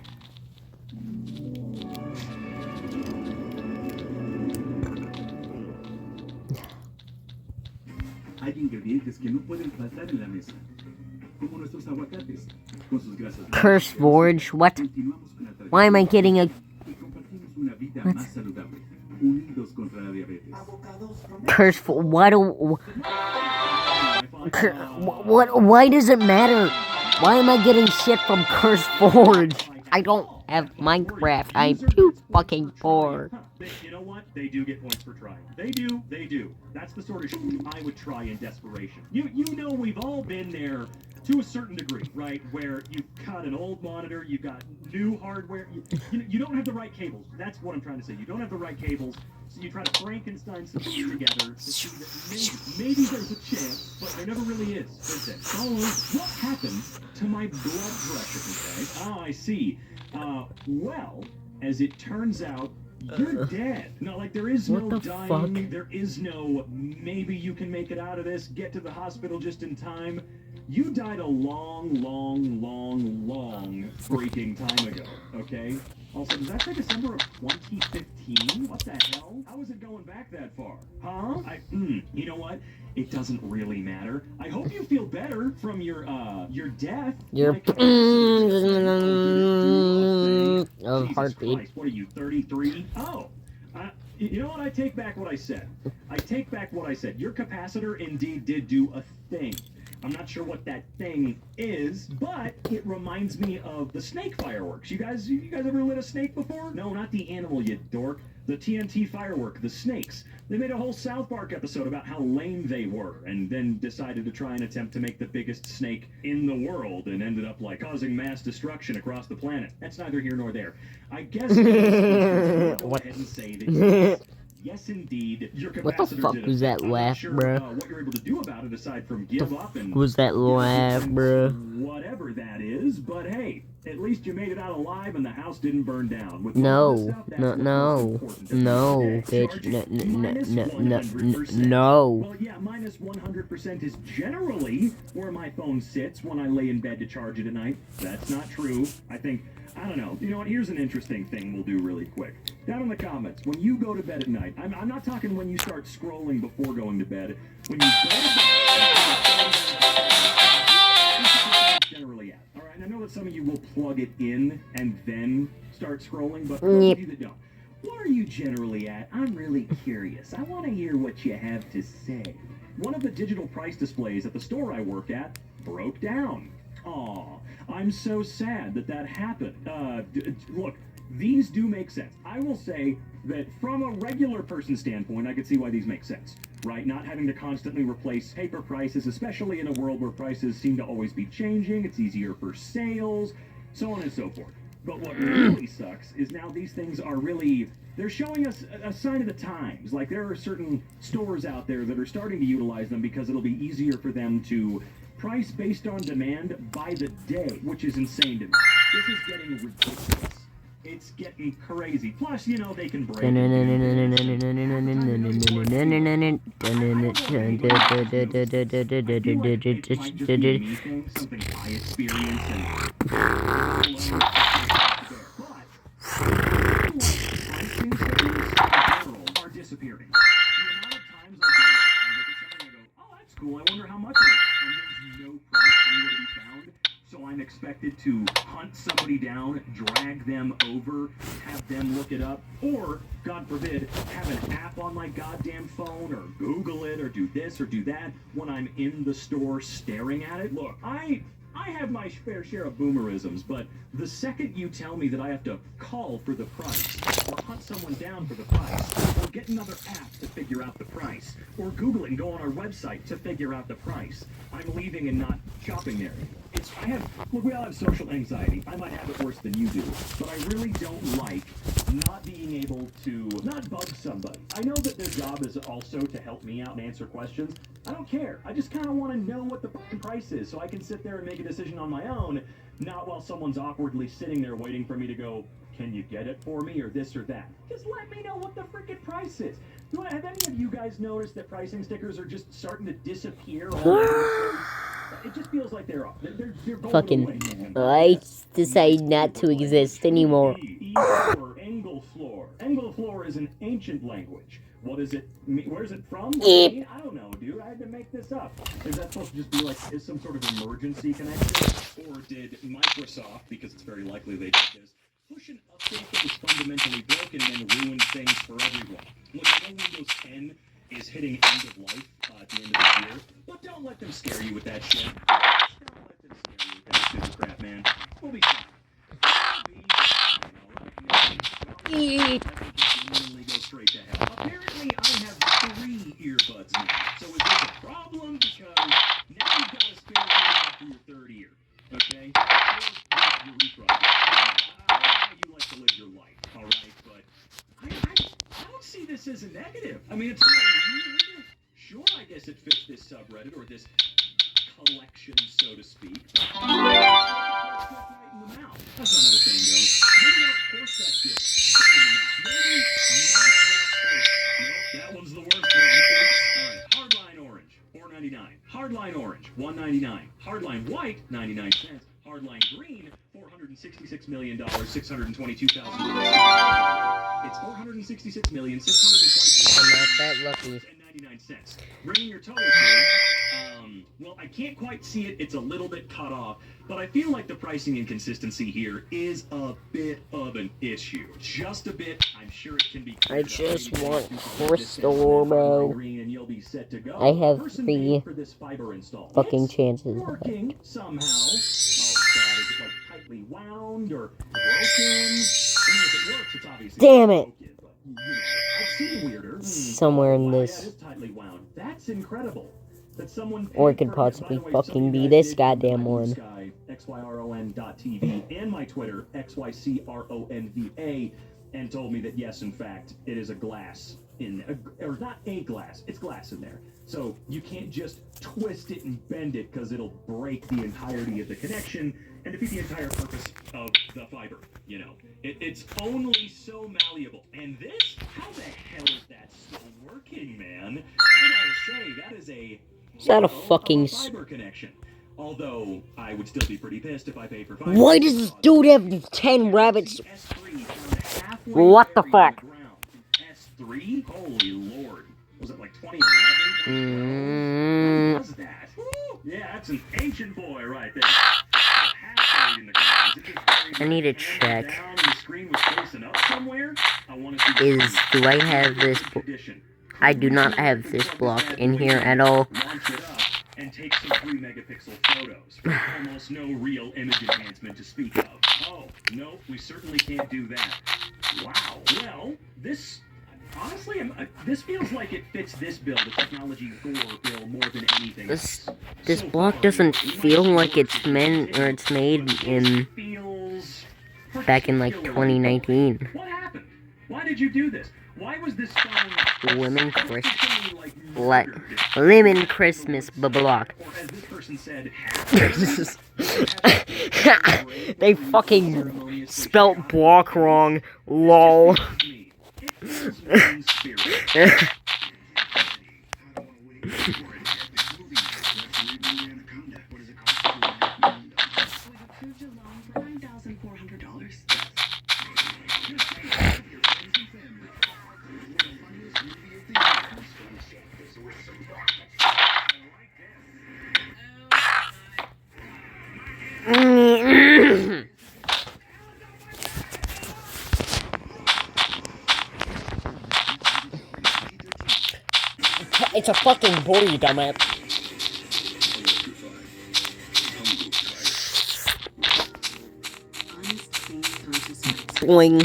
S1: Hay ingredientes que no pueden faltar en la mesa, como nuestros aguacates, con sus grasas.
S2: Curse Forge? What?
S1: Continuamos con la tradición
S2: Why am I getting a
S1: y compartimos una vida
S2: What?
S1: más saludable, unidos contra la diabetes.
S2: Curse Forge? Why does it matter? Why am I getting shit from Curse Forge? I don't have Minecraft. I'm too fucking poor.
S9: You know what? They do get points for trying. They do. That's the sort of shit I would try in desperation. You know we've all been there to a certain degree, right? Where you've got an old monitor, you've got new hardware, you don't have the right cables. That's what I'm trying to say. You don't have the right cables, so you try to Frankenstein something together to see that maybe there's a chance, but there never really is there? So what happened to my blood pressure, okay? Ah, I see. Well, as it turns out, you're dead. No, like there is no
S2: What the
S9: dying.
S2: fuck?
S9: There is no maybe you can make it out of this, get to the hospital just in time. You died a long freaking time ago, okay? Also, does that say December of 2015? What the hell? How is it going back that far? Huh? You know what? It doesn't really matter. I hope you feel better from your death.
S2: Your
S9: Like,
S2: of
S9: Jesus
S2: heartbeat.
S9: Christ, what are you, 33? Oh, you know what? I take back what I said. Your capacitor indeed did do a thing. I'm not sure what that thing is, but it reminds me of the snake fireworks. You guys ever lit a snake before? No, not the animal, you dork. The TNT firework, the snakes. They made a whole South Park episode about how lame they were, and then decided to try and attempt to make the biggest snake in the world, and ended up like causing mass destruction across the planet. That's neither here nor there. I guess I'll go
S2: What?
S9: ahead and say that yes, indeed, your capacitor
S2: What the fuck
S9: did
S2: was that
S9: I'm not
S2: laugh,
S9: sure,
S2: bruh?
S9: what you're able to do about it aside from give up and
S2: Was that laugh, bruh?
S9: whatever that is, but hey, at least you made it out alive and the house didn't burn down. With
S2: No,
S9: all this stuff, that's what's most important at the
S2: no,
S9: end of the day.
S2: bitch,
S9: Charges minus
S2: no.
S9: 100%.
S2: No.
S9: Well, yeah, minus 100% is generally where my phone sits when I lay in bed to charge it at night. That's not true. I don't know. You know what? Here's an interesting thing we'll do really quick. Down in the comments, when you go to bed at night, I'm not talking when you start scrolling before going to bed. When you go to bed, generally at. All right, and I know that some of you will plug it in and then start scrolling, but for those of you that don't, what are you generally at? I'm really curious. I want to hear what you have to say. One of the digital price displays at the store I work at broke down. Aw, I'm so sad that happened. Look, these do make sense. I will say that from a regular person standpoint, I could see why these make sense, right? Not having to constantly replace paper prices, especially in a world where prices seem to always be changing. It's easier for sales, so on and so forth. But what really sucks is now these things are really, they're showing us a sign of the times. Like there are certain stores out there that are starting to utilize them because it'll be easier for them to price based on demand by the day, which is insane to me. This is getting ridiculous. It's getting crazy. Plus, you know, they can break something I experience are disappearing. The amount of times I go out and look at something and I go, oh, that's cool, I wonder how much it is. And there's no price anywhere to be found. So I'm expected to hunt somebody down, drag them over, have them look it up, or, God forbid, have an app on my goddamn phone, or Google it, or do this, or do that, when I'm in the store staring at it. Look, I
S1: I have my fair share of boomerisms, but the second you tell me that I have to call for the price, or hunt someone down for the price, or get another app to figure out the price, or Google it and go on our website to figure out the price, I'm leaving and not shopping there. Look, we all have social anxiety. I might have it worse than you do, but I really don't like not being able to not bug somebody. I know that their job is also to help me out and answer questions. I don't care. I just kind of want to know what the price is so I can sit there and make a decision on my own, not while someone's awkwardly sitting there waiting for me to go, can you get it for me, or this or that? Just let me know what the freaking price is. Have any of you guys noticed that pricing stickers are just starting to disappear all over the place? It just feels like they're going
S2: Fucking,
S1: away, man.
S2: I decide not to exist anymore.
S1: Engelflor. Engelflor is an ancient language. What is it? Where's it from?
S2: Eep.
S1: I don't know, dude. I had to make this up. Is that supposed to just be like some sort of emergency connection? Or did Microsoft, because it's very likely they did this, push an update that was fundamentally broken and then ruined things for everyone? Look, I know Windows 10 is hitting end of life at the end of the year, but don't let them scare you with that shit. Don't let them scare you with that stupid crap, man. We'll be fine. Go straight to hell. Apparently, I have 3 earbuds now. So is this a problem? Because now you've got a spare earbud for your 3rd ear. Okay? Or your refrub. I don't know how you like to live your life, alright? But I don't see this as a negative. I mean, it's a little weird. Sure, I guess it fits this subreddit or this collection, so to speak. Right in the mouth. That's not how the saying goes. Maybe don't force that gift in the mouth. Maybe knock that first. No, that one's the worst one. Alright, Hardline Orange, $4.99. Hardline Orange, $1.99. Hardline White, 99 cents. Hardline Green, $466,622,000. It's $466,622,000.
S2: I'm not that lucky.
S1: 99 cents. Bringing your total to, well, I can't quite see it. It's a little bit cut off, but I feel like the pricing inconsistency here is a bit of an issue. Just a bit. I'm sure it can be.
S2: I just want Crystal, bro. I have 3 fucking chances.
S1: Working somehow. Oh God, is it like tightly wound or broken? I mean, if it works, it's obviously
S2: Damn it.
S1: broken, but, I've seen weirder.
S2: Somewhere in
S1: That
S2: this.
S1: is tightly wound. That's incredible. That someone
S2: Or it could possibly fucking be this goddamn one.
S1: XYRON.TV and my Twitter, XYCRONVA, and told me that yes, in fact, it is a glass or not a glass, it's glass in there. So you can't just twist it and bend it because it'll break the entirety of the connection and defeat the entire purpose of the fiber. You know, it's only so malleable. And this, how the hell is that still working, man? I gotta say, that is
S2: Is that a fucking
S1: fiber connection. Although I would still be pretty pissed if I paid for fiber.
S2: Why does this dude have 10 rabbits? What the fuck?
S1: S3? Holy lord. Was it like 2011? What was that? Yeah, that's an ancient boy right there.
S2: I need to check. Do I have this? I do not have this block in here at all.
S1: And take some 3-megapixel photos. Almost no real image enhancement to speak of. Oh, no, we certainly can't do that. Wow. Well, this... Honestly, this feels like it fits this bill, the Technology 4 bill, more than anything.
S2: This block doesn't feel like it's meant, or it's made in... back in, like, 2019.
S1: What happened? Why did you do this? Why was this phone...
S2: Lemon Christmas block. They fucking spelt block wrong. LOL. It's a fucking boy, you dumbass. Swing.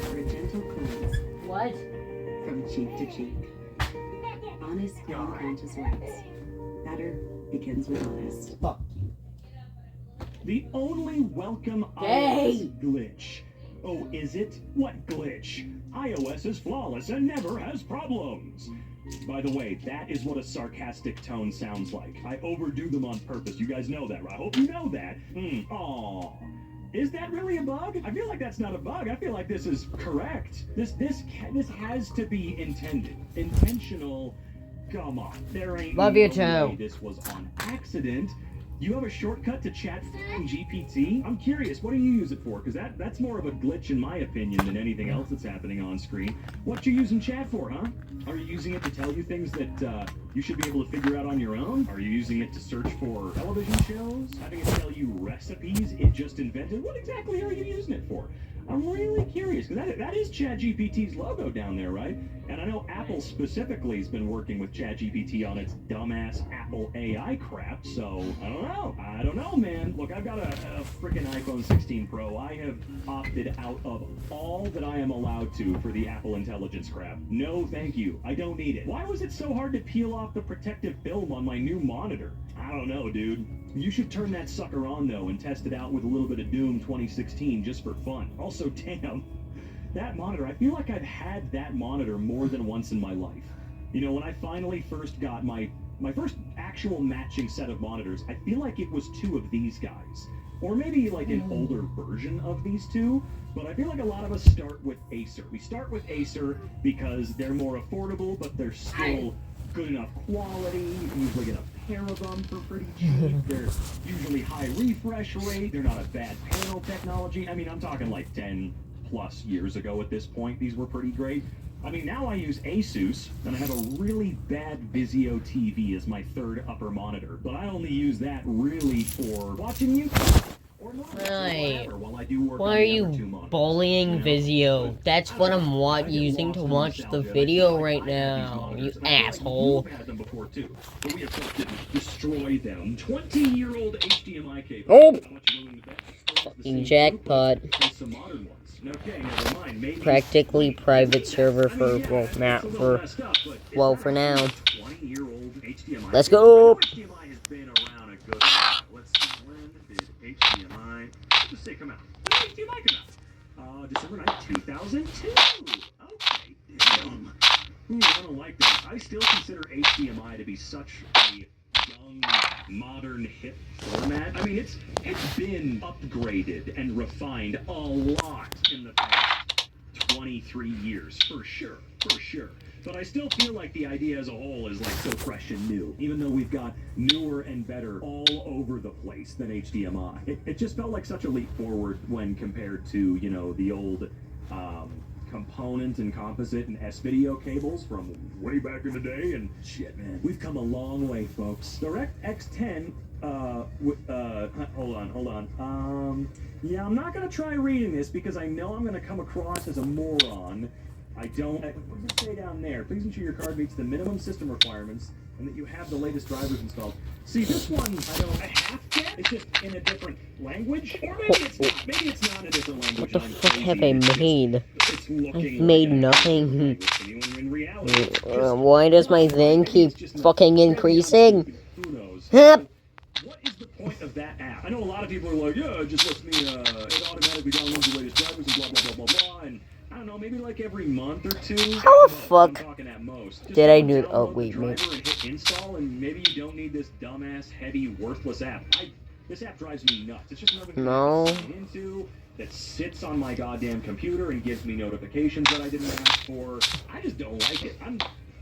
S10: For gentle cleanse
S2: What?
S10: from cheek to cheek. Honest unconscious wax. Better begins with honest.
S2: Fuck.
S9: The only welcome
S2: Hey!
S9: iOS glitch. Oh, is it? What glitch? iOS is flawless and never has problems. By the way, that is what a sarcastic tone sounds like. I overdo them on purpose. You guys know that, right? I hope you know that. Aw. Is that really a bug? I feel like that's not a bug. I feel like this is correct. This has to be intended. Intentional. Come on. There ain't
S2: Love you
S9: no
S2: too.
S9: way this was on accident. You have a shortcut to chat GPT? I'm curious, what do you use it for? Because that's more of a glitch in my opinion than anything else that's happening on screen. What you using chat for, huh? Are you using it to tell you things that you should be able to figure out on your own? Are you using it to search for television shows? Having it tell you recipes it just invented? What exactly are you using it for? I'm really curious, because that is ChatGPT's logo down there, right? And I know Apple specifically has been working with ChatGPT on its dumbass Apple AI crap, so I don't know, man. Look, I've got a freaking iPhone 16 Pro. I have opted out of all that I am allowed to for the Apple Intelligence crap. No, thank you. I don't need it. Why was it so hard to peel off the protective film on my new monitor? I don't know, dude. You should turn that sucker on, though, and test it out with a little bit of Doom 2016 just for fun. Also, damn, that monitor, I feel like I've had that monitor more than once in my life. You know, when I finally first got my first actual matching set of monitors, I feel like it was two of these guys. Or maybe like an older version of these two. But I feel like a lot of us start with Acer. We start with Acer because they're more affordable, but they're still good enough quality. You can usually get a pair of them for pretty cheap. They're usually high refresh rate. They're not a bad panel technology. I mean, I'm talking like 10 plus years ago at this point. These were pretty great. I mean, now I use Asus, and I have a really bad Vizio TV as my third upper monitor. But I only use that really for watching YouTube.
S2: Right.
S9: While I do work
S2: Why
S9: on
S2: are
S9: the
S2: you
S9: other two monitors,
S2: bullying
S9: you know?
S2: Vizio? That's what I'm
S9: I get
S2: using
S9: lost
S2: to
S9: in
S2: watch the
S9: nostalgia.
S2: video
S9: I
S2: right
S9: had these
S2: now,
S9: monitors,
S2: you
S9: and I feel like
S2: asshole.
S9: You've had them before too, but we have folks that destroy them. 20-year-old HDMI cable.
S2: Oh!
S9: How much you willing to bet? Still has the
S2: Fucking
S9: same
S2: jackpot.
S9: throughput as some modern ones. Okay, never mind. Maybe
S2: Practically private server
S9: I mean,
S2: for,
S9: yeah,
S2: well,
S9: it's
S2: not
S9: a little
S2: for,
S9: messed up, but it's
S2: well,
S9: not
S2: for
S9: a
S2: now.
S9: 20-year-old HDMI
S2: Let's
S9: cable.
S2: go.
S9: I know HDMI has been around a good while. Let's see, when did HDMI just say come out? When did HDMI come out? December 9th, 2002. Okay, damn. I don't like that. I still consider HDMI to be such a young, modern, hip format. I mean, it's been upgraded and refined a lot in the past 23 years, for sure. But I still feel like the idea as a whole is like so fresh and new, even though we've got newer and better all over the place than HDMI. It just felt like such a leap forward when compared to, you know, the old component and composite and S-video cables from way back in the day, and shit, man, we've come a long way, folks. DirectX 10, hold on. Yeah, I'm not gonna try reading this because I know I'm gonna come across as a moron. I don't. What does it say down there? Please ensure your card meets the minimum system requirements and that you have the latest drivers installed. See, this one I have to. It's just in a different language, or maybe it's not. Maybe it's not in a different language.
S2: What the
S9: and I'm
S2: fuck
S9: crazy
S2: have
S9: and
S2: I
S9: it's just-
S2: made?
S9: It's looking
S2: I've made
S9: like a
S2: nothing.
S9: language to me when in reality, it's just
S2: Why does my
S9: not.
S2: thing
S9: Maybe
S2: keep
S9: it's just not.
S2: fucking
S9: Maybe I'm
S2: increasing?
S9: stupid. Who knows?
S2: Hup.
S9: What is the point of that app? I know a lot of people are like, yeah, it just lets me, it automatically downloads the latest drivers and blah, blah, blah, blah, blah, and I don't know, maybe like every month or two.
S2: How the
S9: I'm
S2: fuck
S9: talking at most. Just
S2: did I
S9: go
S2: do? Oh
S9: download the
S2: wait,
S9: driver
S2: wait.
S9: and hit install, and maybe you don't need this dumbass, heavy, worthless app. This app drives me nuts. It's just another thing
S2: No.
S9: I have to sign into that sits on my goddamn computer and gives me notifications that I didn't ask for. I just don't like it.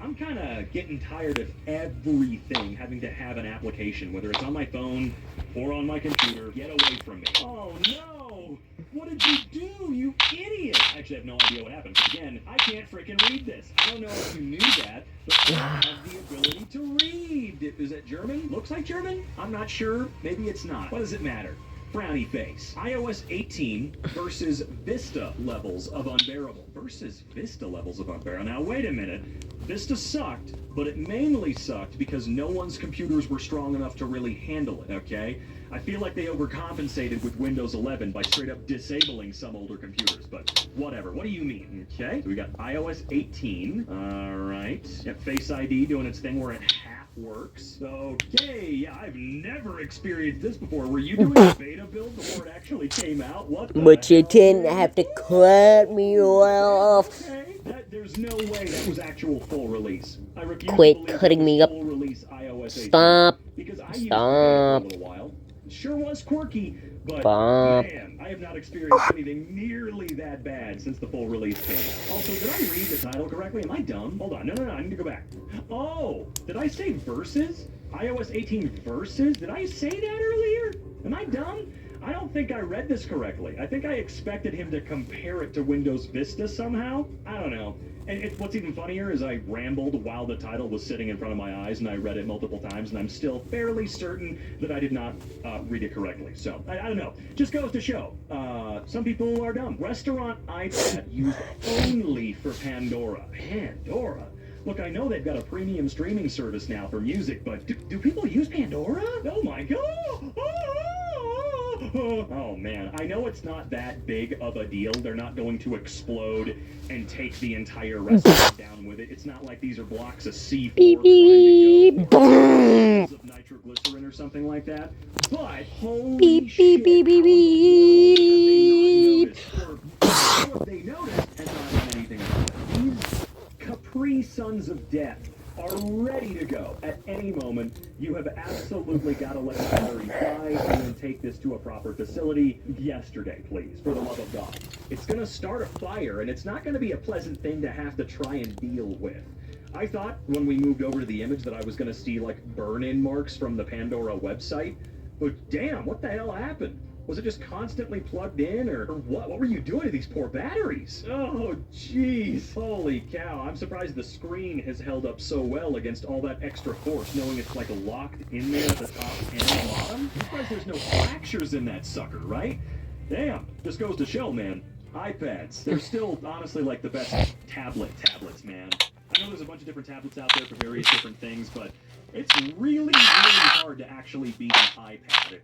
S9: I'm kind of getting tired of everything having to have an application, whether it's on my phone or on my computer. Get away from me. Oh no! What did you do, you idiot? I actually have no idea what happened. Again, I can't freaking read this. I don't know if you knew that, but I have the ability to read. Is that German? Looks like German? I'm not sure. Maybe it's not. What does it matter? frowny face. iOS 18 versus Vista levels of unbearable. Versus Vista levels of unbearable. Now, wait a minute. Vista sucked, but it mainly sucked because no one's computers were strong enough to really handle it, okay? I feel like they overcompensated with Windows 11 by straight up disabling some older computers, but whatever. What do you mean? Okay, so we got iOS 18. All right. Yep, Face ID doing its thing where it half works. Okay, yeah, I've never experienced this before. Were you doing a beta build before it actually came out? What the
S2: But you
S9: hell?
S2: didn't have to cut me off.
S9: Okay. There's no way that was actual full release. I refuse
S2: Quit
S9: to believe
S2: cutting
S9: that was
S2: me up.
S9: full release iOS 18.
S2: Stop.
S9: Because I used it for
S2: Stop.
S9: a little while. It sure was quirky, but
S2: Stop.
S9: man, I have not experienced anything nearly that bad since the full release came. Also, did I read the title correctly? Am I dumb? Hold on, no, I need to go back. Oh, did I say versus? iOS 18 versus? Did I say that earlier? Am I dumb? I don't think I read this correctly. I think I expected him to compare it to Windows Vista somehow. I don't know. And what's even funnier is I rambled while the title was sitting in front of my eyes, and I read it multiple times, and I'm still fairly certain that I did not read it correctly. So, I don't know. Just goes to show. Some people are dumb. Restaurant iPad used only for Pandora. Pandora? Look, I know they've got a premium streaming service now for music, but do people use Pandora? Oh my god! Oh man, I know it's not that big of a deal. They're not going to explode and take the entire restaurant down with it. It's not like these are blocks of C4
S2: Beep, beep.
S9: trying to go, or of nitroglycerin or something like that. But holy
S2: Beep,
S9: shit,
S2: beep, beep, beep,
S9: how have they not noticed and not done anything about it? These Capri Sons of Death are ready to go at any moment. You have absolutely got to let the battery die and then take this to a proper facility yesterday, please, for the love of God. It's going to start a fire, and it's not going to be a pleasant thing to have to try and deal with. I thought when we moved over to the image that I was going to see, like, burn-in marks from the Pandora website, but damn, what the hell happened? Was it just constantly plugged in, or what? What were you doing to these poor batteries? Oh, jeez. Holy cow. I'm surprised the screen has held up so well against all that extra force, knowing it's like locked in there at the top and the bottom. I'm surprised there's no fractures in that sucker, right? Damn. Just goes to show, man. iPads. They're still, honestly, like the best tablets, man. I know there's a bunch of different tablets out there for various different things, but it's really hard to actually beat an iPad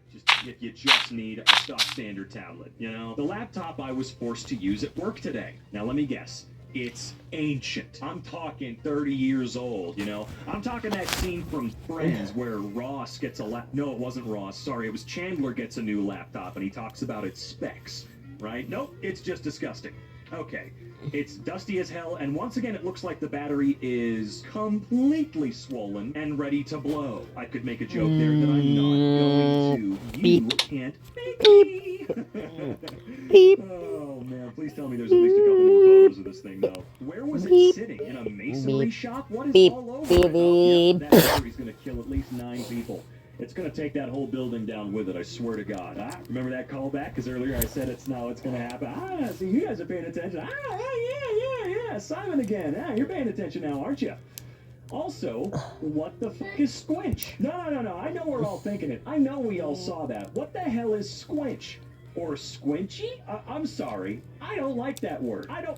S9: if you just need a stock standard tablet, you know? The laptop I was forced to use at work today. Now, let me guess. It's ancient. I'm talking 30 years old, you know? I'm talking that scene from Friends where Ross gets a No, it wasn't Ross. Sorry, it was Chandler gets a new laptop, and he talks about its specs, right? Nope, it's just disgusting. Okay. It's dusty as hell, and once again, it looks like the battery is completely swollen and ready to blow. I could make a joke there that I'm not going to. You can't make me.
S2: Beep.
S9: Oh, man, please tell me there's at least a couple more photos of this thing, though. Where was it sitting? In a masonry shop? What is
S2: Beep.
S9: all over it? Oh, yeah,
S2: Beep.
S9: that battery's going to kill at least 9 people. It's going to take that whole building down with it, I swear to God. Remember that callback? Because earlier I said it's going to happen. See, you guys are paying attention. Yeah, Simon again. You're paying attention now, aren't you? Also, what the fuck is squinch? No. I know we're all thinking it. I know we all saw that. What the hell is squinch? Or squinchy? I'm sorry. I don't like that word. I don't...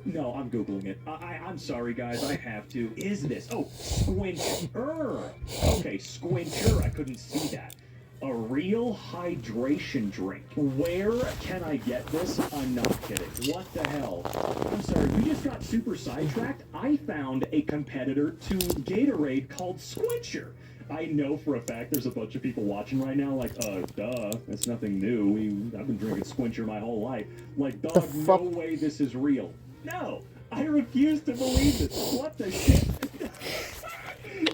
S9: No, I'm Googling it. I'm sorry, guys. I have to. Is this... Oh, squincher. Okay, squincher. I couldn't see that. A real hydration drink. Where can I get this? I'm not kidding. What the hell? I'm sorry, we just got super sidetracked. I found a competitor to Gatorade called Squincher. I know for a fact there's a bunch of people watching right now like, duh, that's nothing new. I've been drinking Squincher my whole life. Like, dog, no way this is real. No, I refuse to believe this. What the shit?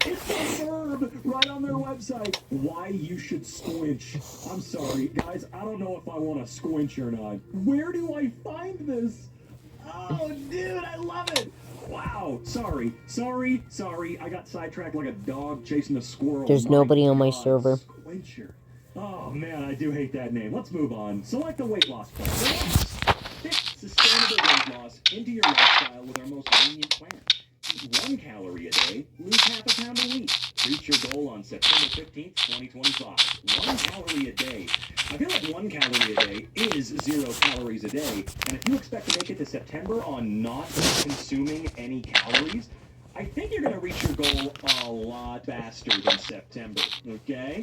S9: It's a verb right on their website. Why you should squinch. I'm sorry, guys, I don't know if I want to squinch or not. Where do I find this? Oh, dude, I love it. Wow, sorry. I got sidetracked like a dog chasing a squirrel.
S2: There's nobody on my server.
S9: Squincher. Oh, man, I do hate that name. Let's move on. Select the weight loss plan. Fit sustainable weight loss into your lifestyle with our most lenient plan. Eat 1 calorie a day, lose half a pound a week. Reach your goal on September 15th, 2025. 1 calorie a day. I feel like 1 calorie a day is 0 calories a day, and if you expect to make it to September on not consuming any calories, I think you're going to reach your goal a lot faster than September, okay?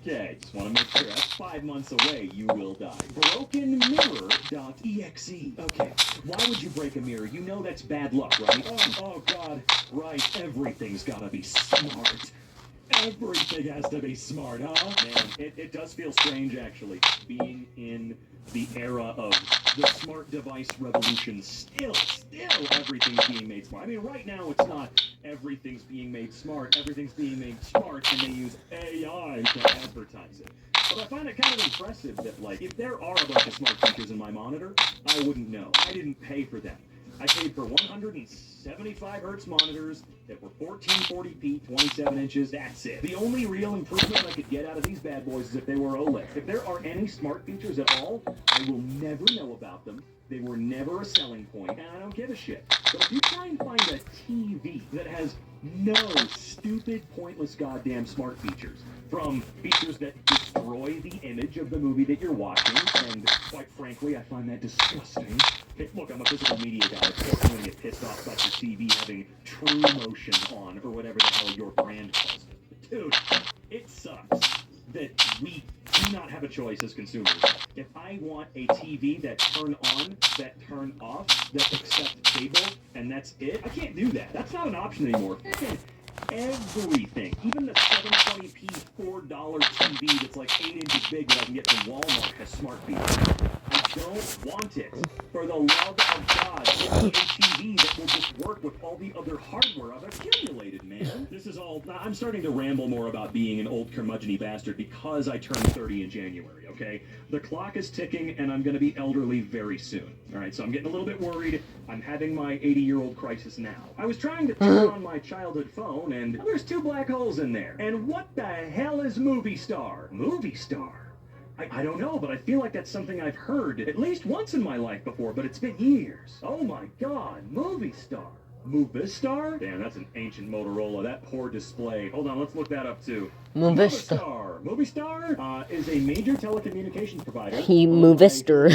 S9: Okay, just want to make sure. That's 5 months away, you will die. BrokenMirror.exe. Okay, why would you break a mirror? You know that's bad luck, right? Oh God, right, everything's got to be smart. Everything has to be smart, huh? Man, it does feel strange, actually, being in the era of the smart device revolution. Still everything's being made smart. I mean, right now it's not everything's being made smart. Everything's being made smart, and they use AI to advertise it. But I find it kind of impressive that, like, if there are a bunch of smart features in my monitor, I wouldn't know. I didn't pay for them. I paid for 175 hertz monitors that were 1440p, 27 inches. That's it. The only real improvement I could get out of these bad boys is if they were OLED. If there are any smart features at all, I will never know about them. They were never a selling point, and I don't give a shit. But if you try and find a TV that has no stupid, pointless, goddamn smart features, from features that destroy the image of the movie that you're watching, and quite frankly, I find that disgusting. Hey, look, I'm a physical media guy. Of course, I'm going to get pissed off about your TV having True Motion on, or whatever the hell your brand calls it. But dude, it sucks that we do not have a choice as consumers. If I want a TV that turn on, that turn off, that accept cable, and that's it, I can't do that. That's not an option anymore. Everything, even the 720p $4 TV that's like 8 inches big that I can get from Walmart has smart features. I don't want it. For the love of God, give me a TV that will just work with all the other hardware I've accumulated, man. This is all, I'm starting to ramble more about being an old curmudgeon-y bastard because I turned 30 in January, okay? The clock is ticking and I'm gonna be elderly very soon. All right, so I'm getting a little bit worried. I'm having my 80-year-old crisis now. I was trying to turn on my childhood phone and there's 2 black holes in there. And what the hell is Movie Star? Movie Star? I don't know, but I feel like that's something I've heard at least once in my life before, but it's been years. Oh my God, Movie Star. Movistar? Damn, that's an ancient Motorola. That poor display. Hold on, let's look that up too.
S2: Movistar.
S9: Movistar is a major telecommunications provider.
S2: Movistar.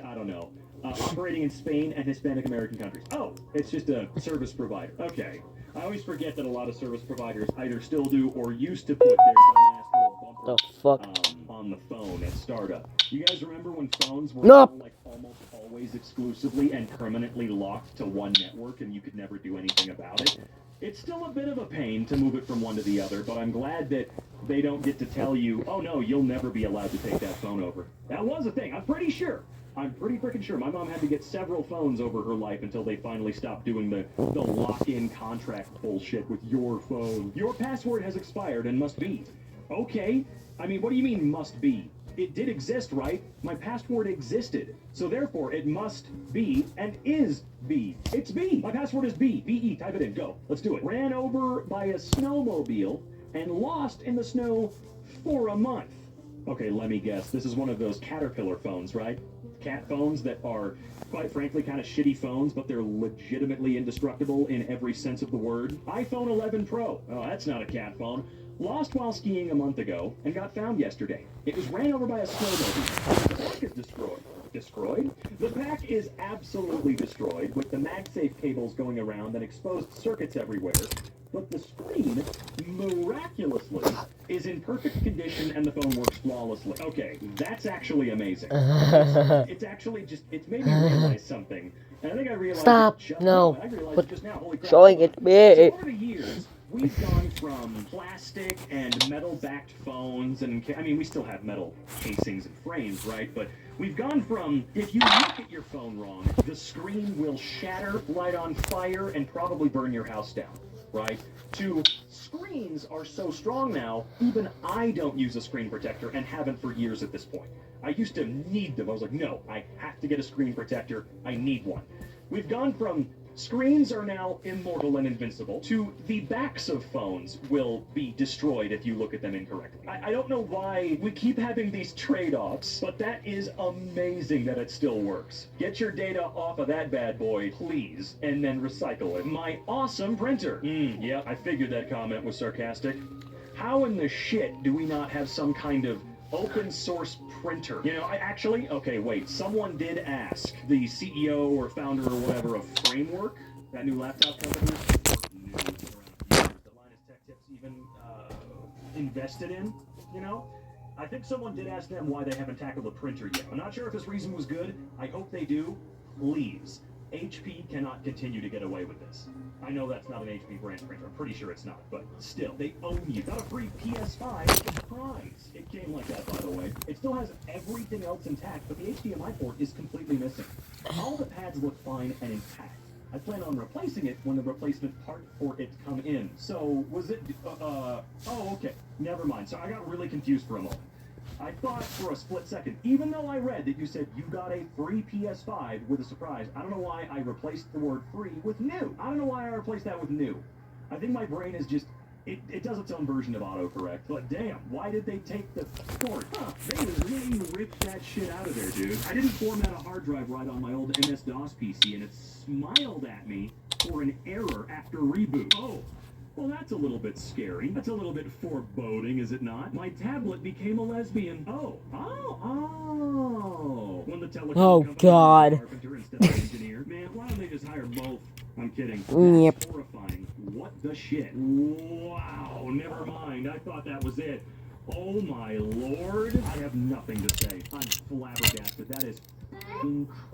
S9: I don't know. Operating in Spain and Hispanic American countries. Oh, it's just a service provider. Okay. I always forget that a lot of service providers either still do or used to put their dumbass little bumper
S2: The fuck?
S9: On the phone at startup. You guys remember when phones were
S2: Nope.
S9: like almost always exclusively and permanently locked to one network and you could never do anything about it? It's still a bit of a pain to move it from one to the other, but I'm glad that they don't get to tell you, oh no, you'll never be allowed to take that phone over. That was a thing, I'm pretty sure. I'm pretty freaking sure. My mom had to get several phones over her life until they finally stopped doing the lock-in contract bullshit with your phone. Your password has expired and must be. Okay. I mean, what do you mean must be? It did exist, right? My password existed. So therefore, it must be and is B. It's B. My password is B. B-E. Type it in. Go. Let's do it. Ran over by a snowmobile and lost in the snow for a month. Okay, let me guess. This is one of those Caterpillar phones, right? Cat phones that are, quite frankly, kind of shitty phones, but they're legitimately indestructible in every sense of the word. iPhone 11 Pro. Oh, that's not a cat phone. Lost while skiing a month ago and got found yesterday. It was ran over by a snowmobile. The pack is destroyed. Destroyed? The pack is absolutely destroyed, with the MagSafe cables going around and exposed circuits everywhere. But the screen, miraculously, is in perfect condition and the phone works flawlessly. Okay, that's actually amazing. It's actually just, it's made me realize something. And I think I realized
S2: Stop.
S9: it just
S2: No.
S9: I realized
S2: Quit
S9: it just now. Holy crap.
S2: showing it to me.
S9: So over the years, we've gone from plastic and metal-backed phones, and I mean, we still have metal casings and frames, right? But we've gone from, if you look at your phone wrong, the screen will shatter, light on fire, and probably burn your house down, right? To screens are so strong now, even I don't use a screen protector and haven't for years at this point. I used to need them. I was like, no, I have to get a screen protector. I need one. We've gone from Screens are now immortal and invincible. The backs of phones will be destroyed if you look at them incorrectly. I don't know why we keep having these trade-offs, but that is amazing that it still works. Get your data off of that bad boy, please, and then recycle it. My awesome printer. Yeah, I figured that comment was sarcastic. How in the shit do we not have some kind of open source printer? You know, okay, wait, someone did ask the CEO or founder or whatever of Framework, that new laptop company, new around years, that Linus Tech Tips even invested in, you know? I think someone did ask them why they haven't tackled a printer yet. I'm not sure if this reason was good. I hope they do. Please. HP cannot continue to get away with this. I know that's not an HP brand printer. I'm pretty sure it's not, but still, they own you. Got a free PS5 surprise. It came like that, by the way. It still has everything else intact, but the HDMI port is completely missing. All the pads look fine and intact. I plan on replacing it when the replacement part for it come in. So, was it, oh, okay. Never mind. So I got really confused for a moment. I thought for a split second, even though I read that you said you got a free PS5 with a surprise, I don't know why I replaced the word free with new. I don't know why I replaced that with new. I think my brain is just, it does its own version of autocorrect. But damn, why did they take the port? Huh, they really ripped that shit out of there, dude. I didn't format a hard drive right on my old MS-DOS PC, and it smiled at me for an error after reboot. Oh. Well, that's a little bit scary. That's a little bit foreboding, is it not? My tablet became a lesbian. Oh. When the telecom company carpenter instead of engineer. Man, why don't they just hire both? I'm kidding.
S2: Yep.
S9: That's horrifying. What the shit? Wow, never mind. I thought that was it. Oh my lord. I have nothing to say. I'm flabbergasted. That is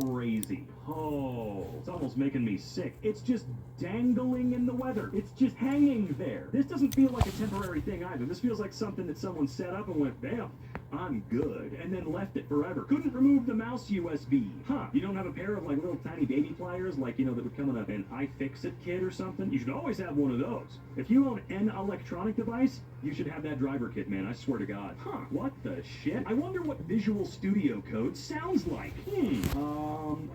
S9: crazy. Oh, it's almost making me sick. It's just dangling in the weather. It's just hanging there. This doesn't feel like a temporary thing either. This feels like something that someone set up and went, bam, I'm good, and then left it forever. Couldn't remove the mouse USB. Huh, you don't have a pair of like little tiny baby pliers, like, you know, that would come in an iFixit kit or something? You should always have one of those. If you own an electronic device, you should have that driver kit, man, I swear to God. Huh, what the shit? I wonder what Visual Studio Code sounds like. Hold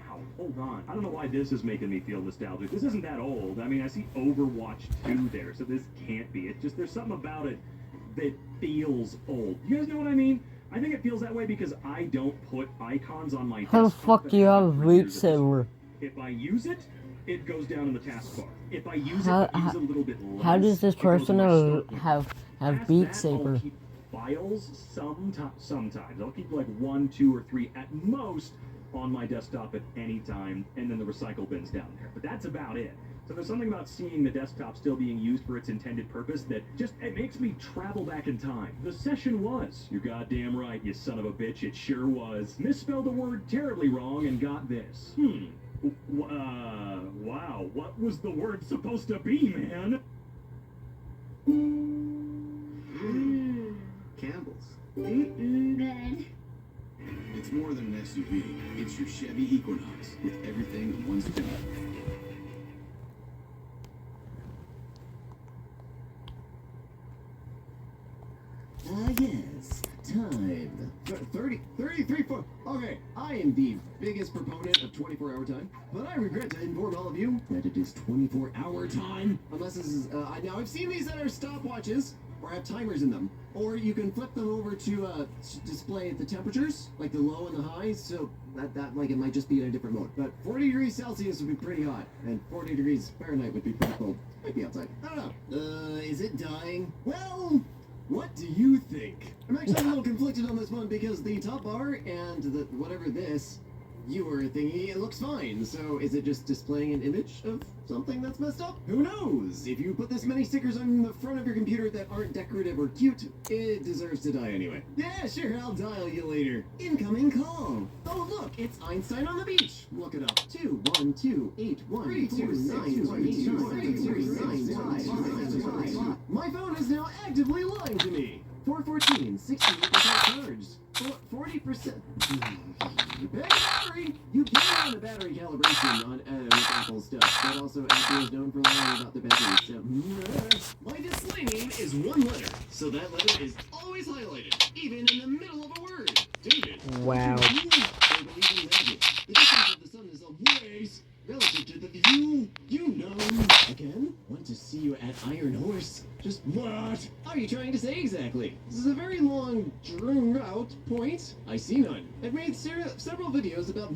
S9: on. I don't know why this is making me feel nostalgic. This isn't that old. I mean, I see Overwatch 2 there, so this can't be. It's just, there's something about it that feels old. You guys know what I mean? I think it feels that way because I don't put icons on my
S2: How the
S9: desktop
S2: fuck do you have
S9: that
S2: Beat Saber?
S9: If I use it, it goes down in the taskbar. If I use it a little bit less,
S2: how does this
S9: it goes in
S2: person
S9: my start
S2: have
S9: Past
S2: Beat
S9: that,
S2: Saber?
S9: I'll keep files sometimes. I'll keep like 1, 2, or 3 at most on my desktop at any time, and then the recycle bin's down there. But that's about it. So there's something about seeing the desktop still being used for its intended purpose that just, it makes me travel back in time. The session was. You're goddamn right, you son of a bitch, it sure was. Misspelled a word terribly wrong and got this. Wow, what was the word supposed to be, man?
S7: Campbell's.
S11: Good.
S8: It's more than an SUV. It's your Chevy Equinox with everything one step.
S1: Yes, time. 33 foot. Okay, I am the biggest proponent of 24-hour time, but I regret to inform all of you that it is 24-hour time. Unless this is, now I've seen these that are stopwatches, or have timers in them. Or you can flip them over to display the temperatures, like the low and the high, so that like it might just be in a different mode. But 40 degrees Celsius would be pretty hot, and 40 degrees Fahrenheit would be pretty cold. Might be outside. I don't know. Is it dying? Well, what do you think? I'm actually a little conflicted on this one because the top bar and the whatever this viewer thingy, it looks fine. So is it just displaying an image of something that's messed up? Who knows? If you put this many stickers on the front of your computer that aren't decorative or cute, it deserves to die anyway. Yeah, sure, I'll dial you later. Incoming call. Oh look, it's Einstein on the beach. Look it up. 212813239. My phone is now actively lying to me. 414, 68% charged. 40%. Better battery! You can run a battery calibration on with Apple stuff, but also Apple is known for lying about the battery, so... My display name is one letter, so that letter is always highlighted, even in the middle of a word. David.
S2: Wow.
S1: I believe in magic. The distance of the sun is a ways. Relative to the you know. Again? Want to see you at Iron Horse? Just what are you trying to say exactly? This is a very long, drawn out point. I see none. I've made several videos about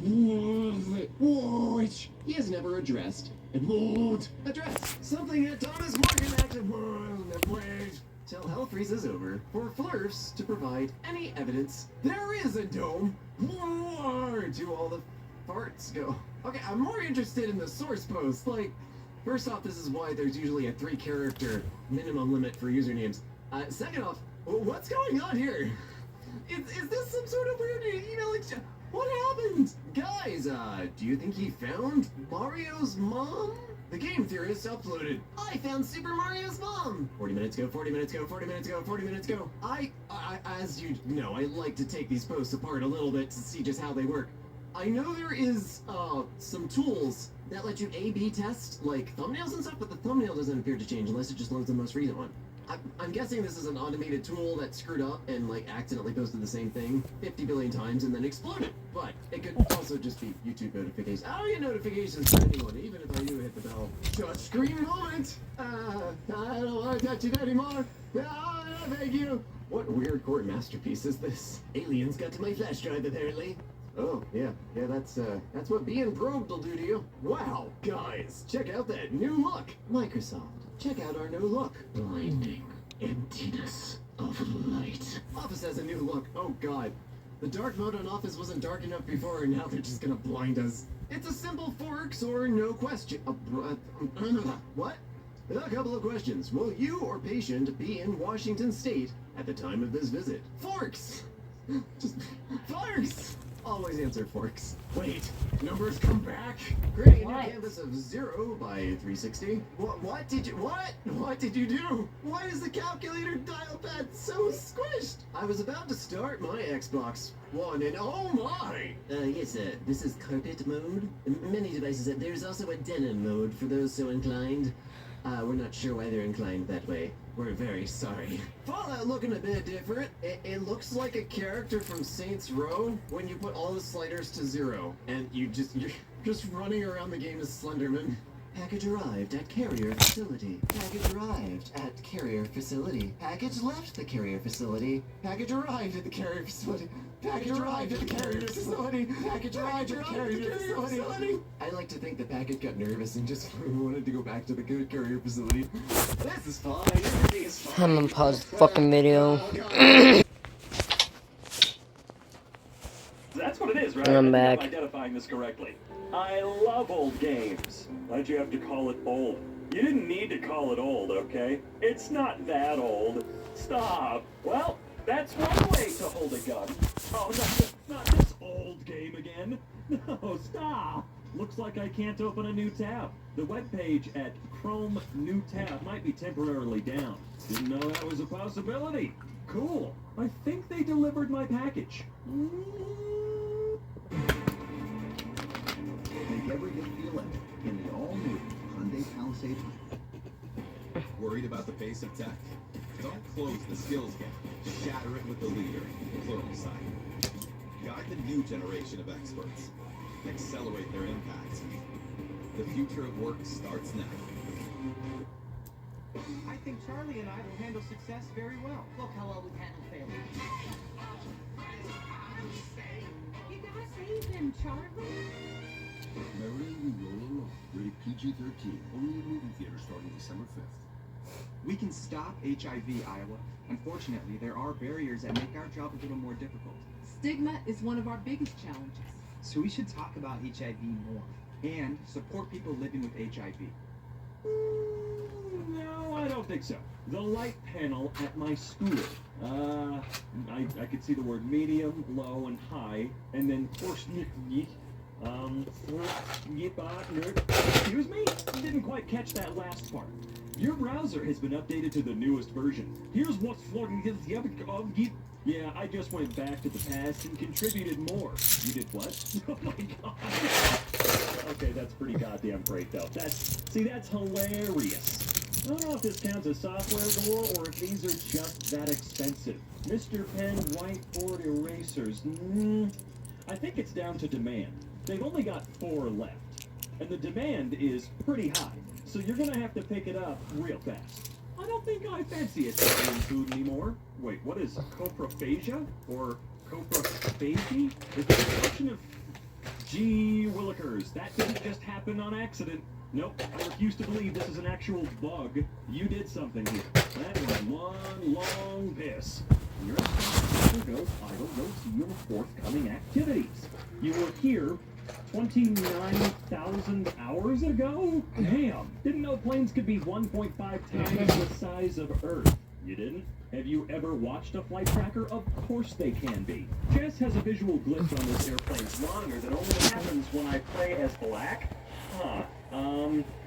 S1: which he has never addressed and won't address. Something that Thomas Morgan acted wait. Till hell freezes over for Flurfs to provide any evidence there is a dome. Where do all the farts go? Okay, I'm more interested in the source post. Like, first off, this is why there's usually a 3-character minimum limit for usernames. Second off, what's going on here? Is this some sort of weird email exchange? What happened? Guys, do you think he found Mario's mom? The game theorist uploaded. I found Super Mario's mom. 40 minutes ago, 40 minutes ago, 40 minutes ago, 40 minutes ago. I as you know, I like to take these posts apart a little bit to see just how they work. I know there is some tools that let you A/B test like thumbnails and stuff, but the thumbnail doesn't appear to change unless it just loads the most recent one. I'm guessing this is an automated tool that screwed up and like accidentally posted the same thing 50 billion times and then exploded. But it could also just be YouTube notifications. I don't get notifications from anyone, even if I do hit the bell. Touchscreen moment! I don't want to touch it anymore. Thank you. What weird chord masterpiece is this? Aliens got to my flash drive apparently. Oh, yeah, that's what being probed will do to you. Wow, guys, check out that new look. Microsoft, check out our new look. Blinding emptiness of light. Office has a new look. Oh, God. The dark mode on Office wasn't dark enough before, and now they're just gonna blind us. It's a simple forks or no question. What? A couple of questions. Will you or patient be in Washington State at the time of this visit? Forks! Just forks! Always answer forks. Wait, numbers come back. Creating a new canvas of 0 by 360. What did you do? Why is the calculator dial pad so squished? I was about to start my Xbox One and oh my! Yes, this is carpet mode. Many devices. There's also a denim mode for those so inclined. We're not sure why they're inclined that way. We're very sorry. Fallout looking a bit different. It looks like a character from Saints Row when you put all the sliders to 0 and you're just running around the game as Slenderman. Package arrived at carrier facility. Package arrived at carrier facility. Package left the carrier facility. Package arrived at the carrier facility. Package arrived at the carrier facility. Package arrived at the carrier facility. I like to think the package got nervous and just wanted to go back to the carrier facility. This is fine. Everything is fine.
S2: I'm gonna pause the fucking video.
S9: That's what it is, right?
S2: I'm back.
S9: I'm identifying this correctly. I love old games. Why'd you have to call it old? You didn't need to call it old, okay? It's not that old. Stop. Well, that's one way to hold a gun. Oh, not this old game again. No, stop. Looks like I can't open a new tab. The webpage at Chrome New Tab might be temporarily down. Didn't know that was a possibility. Cool. I think they delivered my package.
S8: Make every day feel epic in the all-new Hyundai Palisade. Worried about the pace of tech? Don't close the skills gap. Shatter it with the leader, Pluralsight. Guide the new generation of experts. Accelerate their impact. The future of work starts now.
S12: I think Charlie and I will handle success very well. Look how well we handle failure.
S11: You gotta save him, Charlie.
S8: Merrily we roll along. Rated PG-13. Only in movie theaters starting December 5th.
S12: We can stop HIV, Iowa. Unfortunately, there are barriers that make our job a little more difficult.
S13: Stigma is one of our biggest challenges.
S12: So we should talk about HIV more and support people living with HIV.
S9: No, I don't think so. The light panel at my school. I could see the word medium, low, and high, and then excuse me? Didn't quite catch that last part. Your browser has been updated to the newest version. Here's what's floating. Yeah, I just went back to the past and contributed more. You did what? Oh my god. Okay, that's pretty goddamn great though. That's hilarious. I don't know if this counts as software lore or if these are just that expensive. Mr. Pen whiteboard erasers. I think it's down to demand. They've only got 4 left.
S3: and the demand is pretty high. So you're gonna have to pick it up real fast. I don't think I fancy Italian food anymore. Wait, what is coprophagia? Or coprophagy? Is it a function of... Gee willikers, that didn't just happen on accident. Nope, I refuse to believe this is an actual bug. You did something here. That was one long piss. You're supposed to go idle, go see your forthcoming activities. You were here 29,000 hours ago? Damn, didn't know planes could be 1.5 times the size of Earth. You didn't? Have you ever watched a flight tracker? Of course they can be. Jess has a visual glitch on this airplane's monitor that only happens when I play as Black. Huh.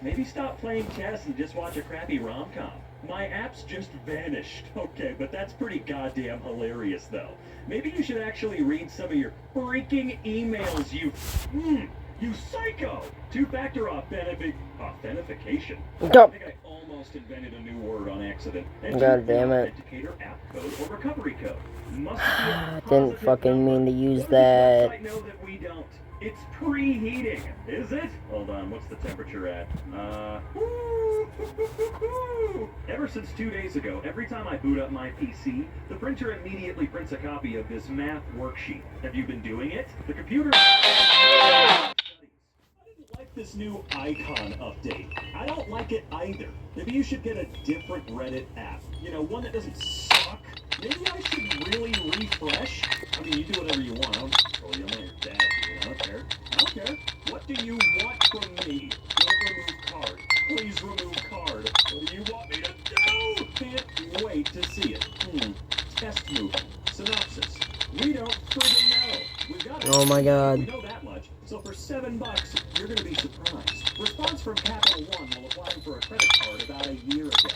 S3: Maybe stop playing chess and just watch a crappy rom-com. My app's just vanished. Okay, but that's pretty goddamn hilarious, though. Maybe you should actually read some of your freaking emails, you psycho! Two-factor authentication. I think I almost invented a new word on accident.
S2: God damn it.
S3: Authenticator, app code, or recovery code.
S2: Didn't fucking mean to use that.
S3: I know that we don't. It's preheating, is it? Hold on, what's the temperature at? Ever since 2 days ago, every time I boot up my PC, the printer immediately prints a copy of this math worksheet. Have you been doing it? The computer... I didn't like this new icon update. I don't like it either. Maybe you should get a different Reddit app. You know, one that doesn't suck. Maybe I should really refresh. I mean, you do whatever you want. I don't control you. I'm not your dad. I don't care. I don't care. What do you want from me? Don't remove card. Please remove card. What do you want me to do? Can't wait to see it. Test movie. Synopsis. We don't friggin' know. We've got
S2: Oh my god.
S3: We know that much. So for $7, you're gonna be surprised. Response from Capital One while applying for a credit card about a year ago.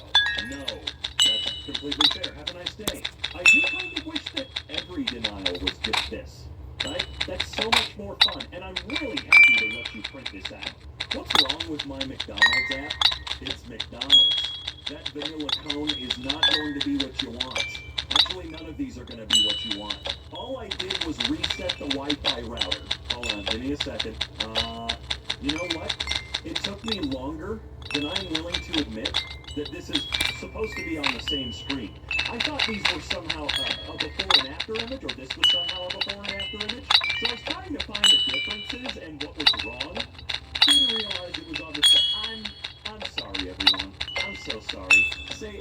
S3: No. That's completely fair. Have a nice day. I do kind of wish that every denial was just this. Right? That's so much more fun, and I'm really happy to let you print this out. What's wrong with my McDonald's app? It's McDonald's. That vanilla cone is not going to be what you want. Actually, none of these are going to be what you want. All I did was reset the Wi-Fi router. Hold on, give me a second. You know what? It took me longer than I'm willing to admit that this is supposed to be on the same screen. I thought these were somehow a before and after image, or this was somehow a before and after image. So I was trying to find the differences and what was wrong. Didn't realize it was on the same. I'm sorry, everyone. I'm so sorry. Say,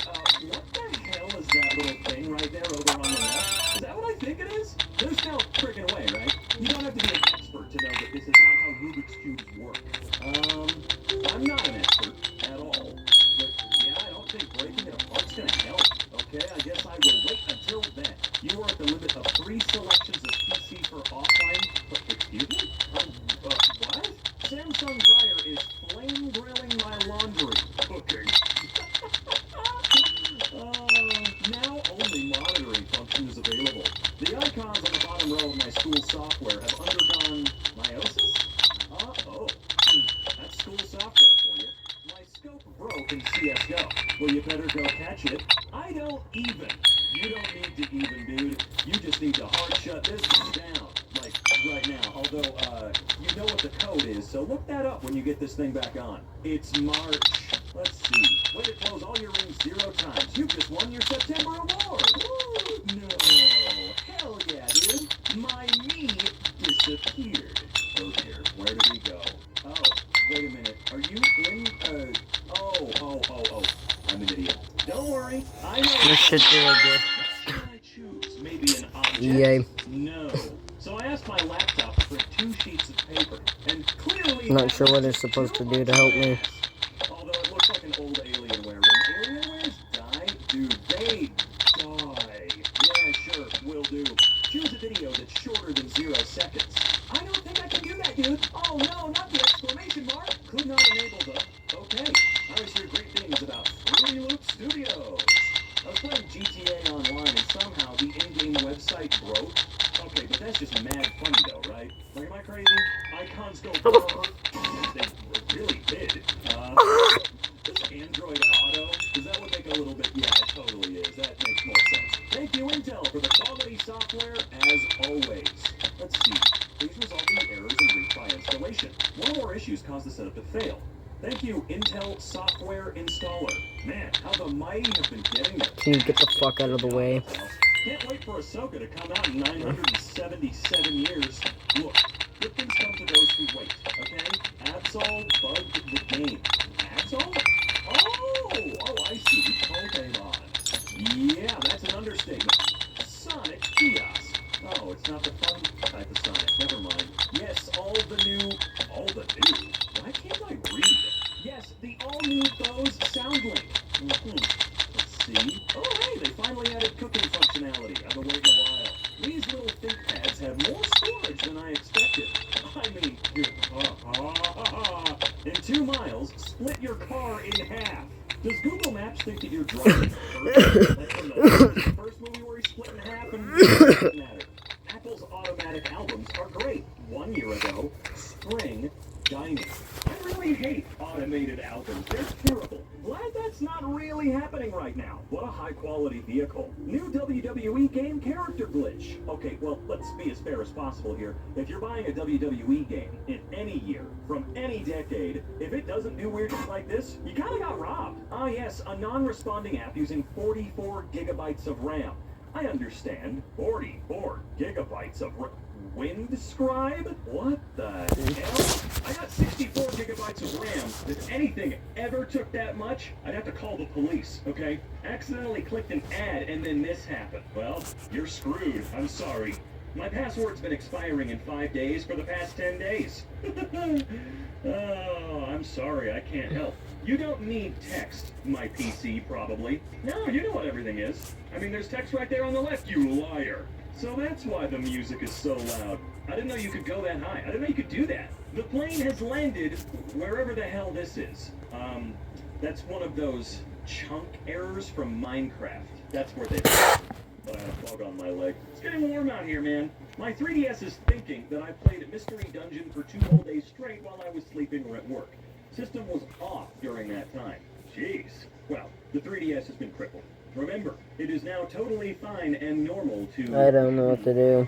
S3: what the hell is that little thing right there over on the left? Is that what I think it is? There's no friggin' way, right? You don't have to be an expert to know that this is not how Rubik's Cubes work. I'm not an expert at all. But, yeah, I don't think breaking it apart's gonna help. Okay, I guess I will wait until then. You are at the limit of 3 selections of PC for offline... Excuse me? What? Samsung Dryer is flame grilling my laundry. Okay. Now only monitoring function is available. The icons on the bottom row of my school software have undergone meiosis? Oh. That's school software for you. My scope broke in CSGO. Well, you better go catch it. I don't even. You don't need to even, dude. You just need to hard shut this thing down. Like, right now. Although, you know what the code is, so look that up when you get this thing back on. It's March. Let's see. Way to close all your rings 0 times. You just won your September award. Woo! No. Hell yeah, dude. My me disappeared. Oh dear. Where did we go? Oh, wait a minute. Are you in, Oh. I'm an idiot. Don't worry. I know.
S2: You should do it,
S3: Should I choose? Maybe an object?
S2: EA.
S3: No. So I asked my laptop to print 2 sheets of paper, and clearly...
S2: I'm not sure what it's supposed to do to help me.
S3: Although it looks like an old Alienware. When Alienwares die, dude, they die. Yeah, sure, will do. Choose a video that's shorter than 0 seconds. I don't think I can do that, dude. Oh no, not the exclamation mark. Could not enable the... Okay. I always hear great things about Fruity Loop Studios. I was playing GTA Online and somehow the in-game website broke. Okay, but that's just mad funny though, right? Like, am I crazy? Icons go brrr. They really did.
S9: set up to fail. Thank you, Intel Software Installer. Man, how the mighty have been getting there.
S2: Can you get the fuck out of the way?
S9: Can't wait for Ahsoka to come out in 977 years. Look, good things come to those who wait, okay? Absol bugged the game. Absol? Oh, I see. Pokemon. Yeah, that's an understatement. Sonic Kiosk. Oh, it's not the fun type of Sonic. Never mind. Yes, all the new... Why can't I read? Yes, the all-new Bose SoundLink. Let's see. Oh, hey, they finally added cooking functionality. I've been waiting a while. These little ThinkPads have more storage than I expected. I mean, in 2 miles, split your car in half. Does Google Maps think that you're driving first? Like from the first movie where he split in half and it doesn't matter. Apple's automatic albums are great. 1 year ago, Spring Dining. I really hate automated albums. They're terrible. Glad that's not really happening right now. What a high-quality vehicle. New WWE game character glitch. Okay, well, let's be as fair as possible here. If you're buying a WWE game in any year, from any decade, if it doesn't do weird shit like this, you kinda got robbed. Ah yes, a non-responding app using 44 gigabytes of RAM. I understand. 44 gigabytes of RAM. Windscribe? What the hell? I got 64 gigabytes of RAM. If anything ever took that much, I'd have to call the police, okay? Accidentally clicked an ad and then this happened. Well, you're screwed. I'm sorry. My password's been expiring in 5 days for the past 10 days. Oh, I'm sorry, I can't help. You don't need text, my PC, probably. No, you know what everything is. I mean, there's text right there on the left, you liar. So that's why the music is so loud. I didn't know you could go that high. I didn't know you could do that. The plane has landed wherever the hell this is. That's one of those chunk errors from Minecraft. That's where they but I had a fog on my leg. It's getting warm out here, man. My 3DS is thinking that I played Mystery Dungeon for 2 whole days straight while I was sleeping or at work. System was off during that time. Jeez. Well, the 3DS has been crippled. Remember, it is now totally fine and normal to...
S2: I don't know what to do.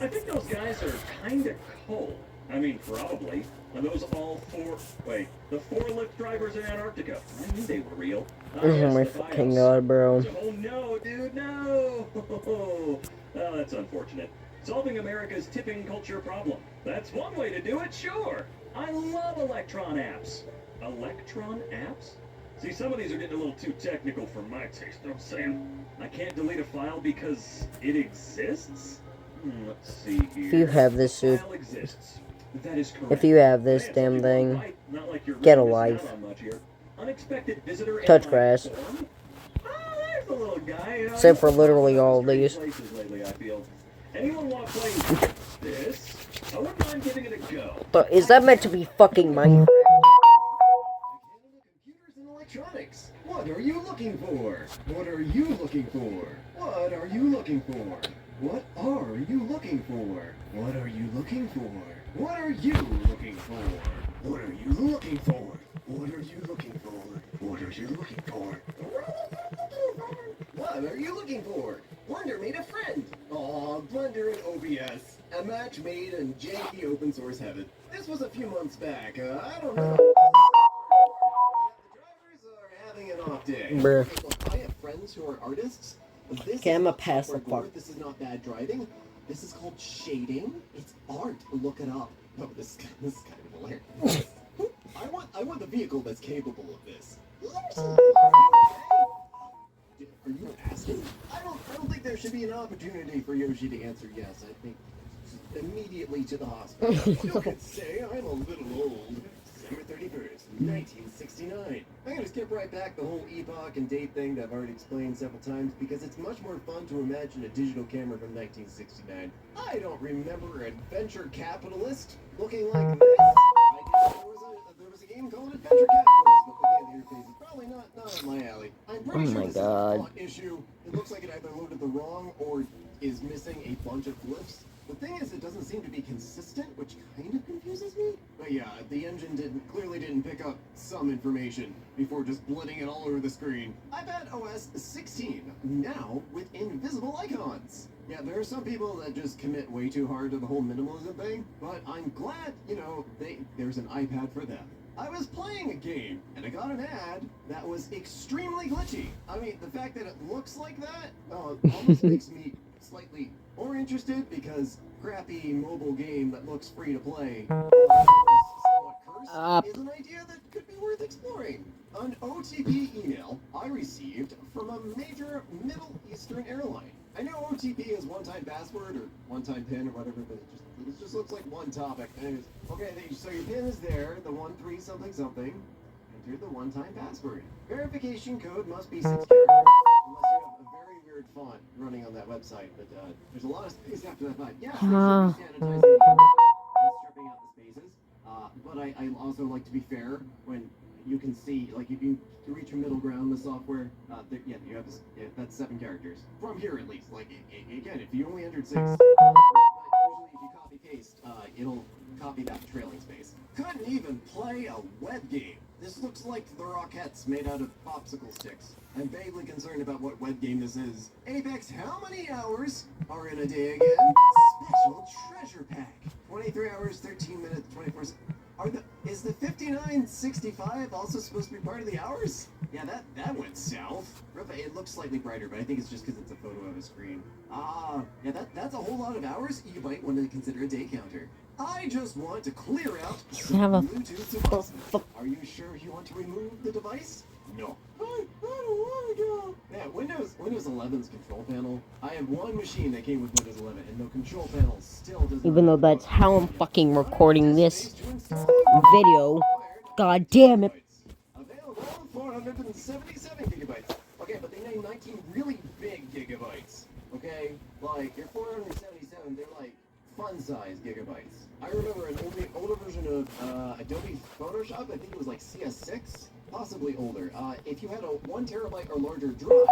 S9: I think those guys are kinda cold. I mean, probably. Are those all 4... Wait, the 4 Lyft drivers in Antarctica. I knew they were real.
S2: Oh my fucking god, bro.
S9: Oh no, dude, no! Oh, that's unfortunate. Solving America's tipping culture problem. That's one way to do it, sure. I love Electron apps. Electron apps? See, some of these are getting a little too technical for my taste. I'm saying I can't delete a file because it exists? Let's see here.
S2: If you have this suit,
S9: File exists. That is correct.
S2: if you have this damn thing, get a life.
S9: Unexpected visitor
S2: Touch grass.
S9: There's a little guy.
S2: Except for literally all of these.
S9: Lately, I feel. Anyone want to play this? I wouldn't mind giving it a go.
S2: But is that meant to be fucking Minecraft?
S14: Computers and electronics. What are you looking for? What are you looking for? What are you looking for? What are you looking for? What are you looking for? What are you looking for? What are you looking for? What are you looking for? What are you looking for? What are you looking for? Blender made a friend. Aw, Blender and OBS. A match made in janky open source heaven. This was a few months back. I don't know. The drivers are having an off day.
S2: Bruh.
S14: I have friends who are artists. This
S2: Okay, I'm
S14: is
S2: a pass the
S14: software
S2: fuck.
S14: board. This is not bad driving. This is called shading. It's art. Look it up. Oh, this is kind of hilarious. I want the vehicle that's capable of this. Are you asking? I don't think there should be an opportunity for Yoshi to answer yes. I think immediately to the hospital. You could say I'm a little old. December 31st, 1969. I'm gonna skip right back the whole epoch and date thing that I've already explained several times because it's much more fun to imagine a digital camera from 1969. I don't remember a venture capitalist looking like this. There was a game called Adventure Capitalist, but again, the interface is probably not up my alley. I'm pretty sure this is a plot issue. It looks like it either loaded the wrong or is missing a bunch of glyphs. The thing is, it doesn't seem to be consistent, which kind of confuses me. But yeah, the engine engine clearly didn't pick up some information before just blending it all over the screen. iPad OS 16, now with invisible icons. Yeah, there are some people that just commit way too hard to the whole minimalism thing, but I'm glad, there's an iPad for them. I was playing a game, and I got an ad that was extremely glitchy. I mean, the fact that it looks like that almost makes me slightly more interested, because crappy mobile game that looks free to play somewhat cursed is an idea that could be worth exploring. An OTP email I received from a major Middle Eastern airline. I know OTP is one-time password or one-time PIN or whatever, but it just looks like one topic. Anyways, okay, so your PIN is there, the 13 something something. Enter the one-time password. Verification code must be 6 characters, unless you have a very weird font running on that website. But there's a lot of space after that font. Yeah, sanitizing and stripping out the spaces. But I also like to be fair when you can see, like, if you reach a middle ground with software, you have this, that's 7 characters. From here, at least. Like, again, if you only entered 6, usually if you copy-paste, it'll copy that trailing space. Couldn't even play a web game. This looks like the Rockettes made out of popsicle sticks. I'm vaguely concerned about what web game this is. Apex, how many hours are in a day again? Special treasure pack. 23 hours, 13 minutes, 24 seconds. Is the 5965 also supposed to be part of the hours? Yeah, that went south. It looks slightly brighter, but I think it's just because it's a photo of a screen. Yeah, that's a whole lot of hours. You might want to consider a day counter. I just want to clear out some Bluetooth devices. Are you sure you want to remove the device? No. I don't want to go. Yeah, Windows 11's control panel. I have one machine that came with Windows 11, and the control panel still doesn't.
S2: Even though that's how I'm fucking recording this video. God damn it.
S14: Available 477 gigabytes. Okay, but they name 19 really big gigabytes. Okay, like your 477, they're like fun-size gigabytes. I remember an older version of Adobe Photoshop. I think it was like CS6. Possibly older. If you had a 1 terabyte or larger drive,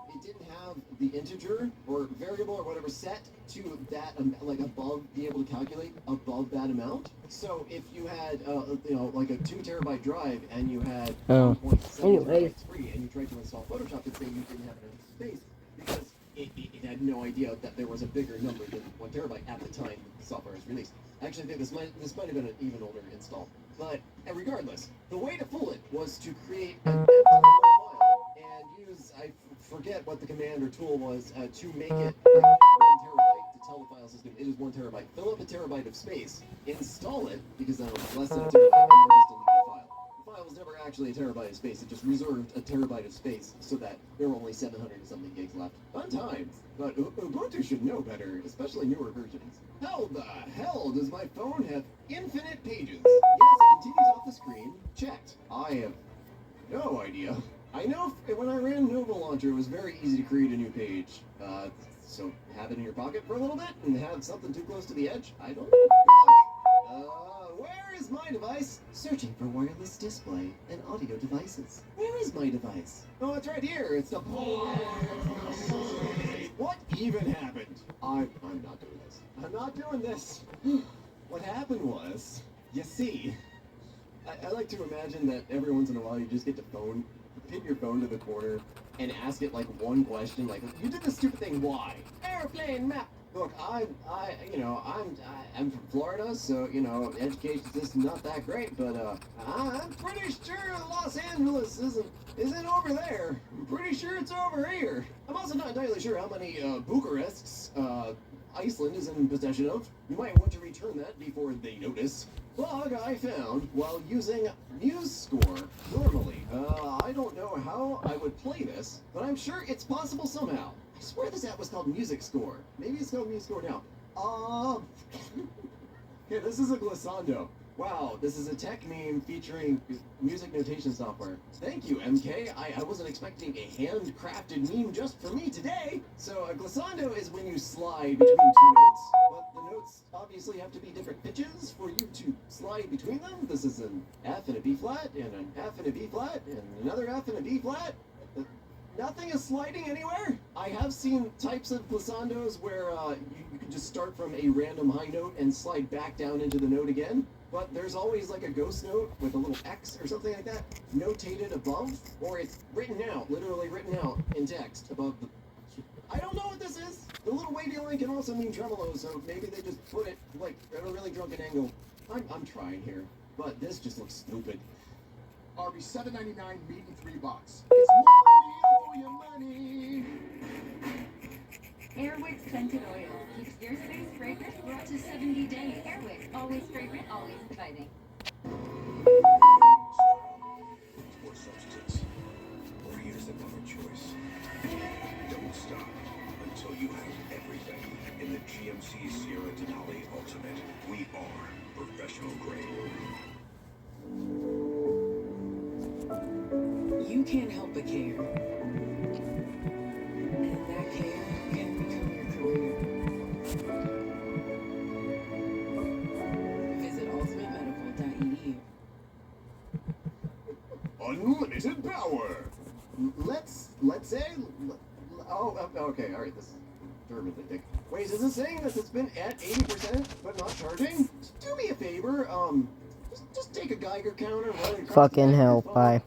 S14: it didn't have the integer or variable or whatever set to that, like above, be able to calculate above that amount. So if you had, like a 2 terabyte drive and you had 1.7 terabytes free and you tried to install Photoshop, it'd say you didn't have enough space because it had no idea that there was a bigger number than 1 terabyte at the time the software was released. Actually, I think this might have been an even older install. But regardless, the way to fool it was to create an empty file and use, I forget what the command or tool was, to make it 1 terabyte to tell the file system it is 1 terabyte. Fill up a terabyte of space, install it, because then it was less than a terabyte, and then just delete the file. The file was never actually a terabyte of space, it just reserved a terabyte of space so that there were only 700 and something gigs left. Fun times, but Ubuntu should know better, especially newer versions. How the hell does my phone have infinite pages? Yes, it continues off the screen. Checked. I have no idea. I know when I ran Nova Launcher, it was very easy to create a new page. So have it in your pocket for a little bit and have something too close to the edge? I don't know. Good luck. Where is my device? Searching for wireless display and audio devices. Where is my device? Oh, it's right here. It's the... What even happened? I'm not doing this. I'm not doing this. What happened was, you see, I like to imagine that every once in a while you just get to pin your phone to the corner and ask it like one question, like, you did this stupid thing, why? Airplane map. Look, I'm from Florida, so, education system's not that great, but, I'm pretty sure Los Angeles isn't over there. I'm pretty sure it's over here. I'm also not entirely sure how many, Bucharests, Iceland is in possession of. You might want to return that before they notice. Bug I found while using MuseScore normally. I don't know how I would play this, but I'm sure it's possible somehow. I swear this app was called Music Score. Maybe it's called MuseScore now. Okay, this is a glissando. Wow, this is a tech meme featuring music notation software. Thank you, MK. I wasn't expecting a handcrafted meme just for me today. So a glissando is when you slide between 2 notes, but the notes obviously have to be different pitches for you to slide between them. This is an F and a B flat, and an F and a B flat, and another F and a B flat. Nothing is sliding anywhere. I have seen types of glissandos where you can just start from a random high note and slide back down into the note again. But there's always like a ghost note with a little X or something like that, notated above, or it's written out, literally written out in text above the... I don't know what this is. The little wavy line can also mean tremolo, so maybe they just put it like at a really drunken angle. I'm trying here, but this just looks stupid.
S15: Arby $7.99 meat and $3. It's more for your money.
S16: Airwick Scented Oil keeps your space fragrant for up to 70 days. Airwick, always fragrant, always inviting.
S17: Or substance. Or here's another choice. Don't stop until you have everything. In the GMC Sierra Denali Ultimate, we are professional grade.
S5: You can't help but care. And that care can become your career. Visit ultimatemedical.edu.
S14: Unlimited power. Let's say. Okay, all right. This is terribly thick. Wait, is this saying that it's been at 80% but not charging? Do me a favor. Just take a Geiger counter. Run it across
S2: Fucking
S14: the back of
S2: hell,
S14: your phone,
S2: bye.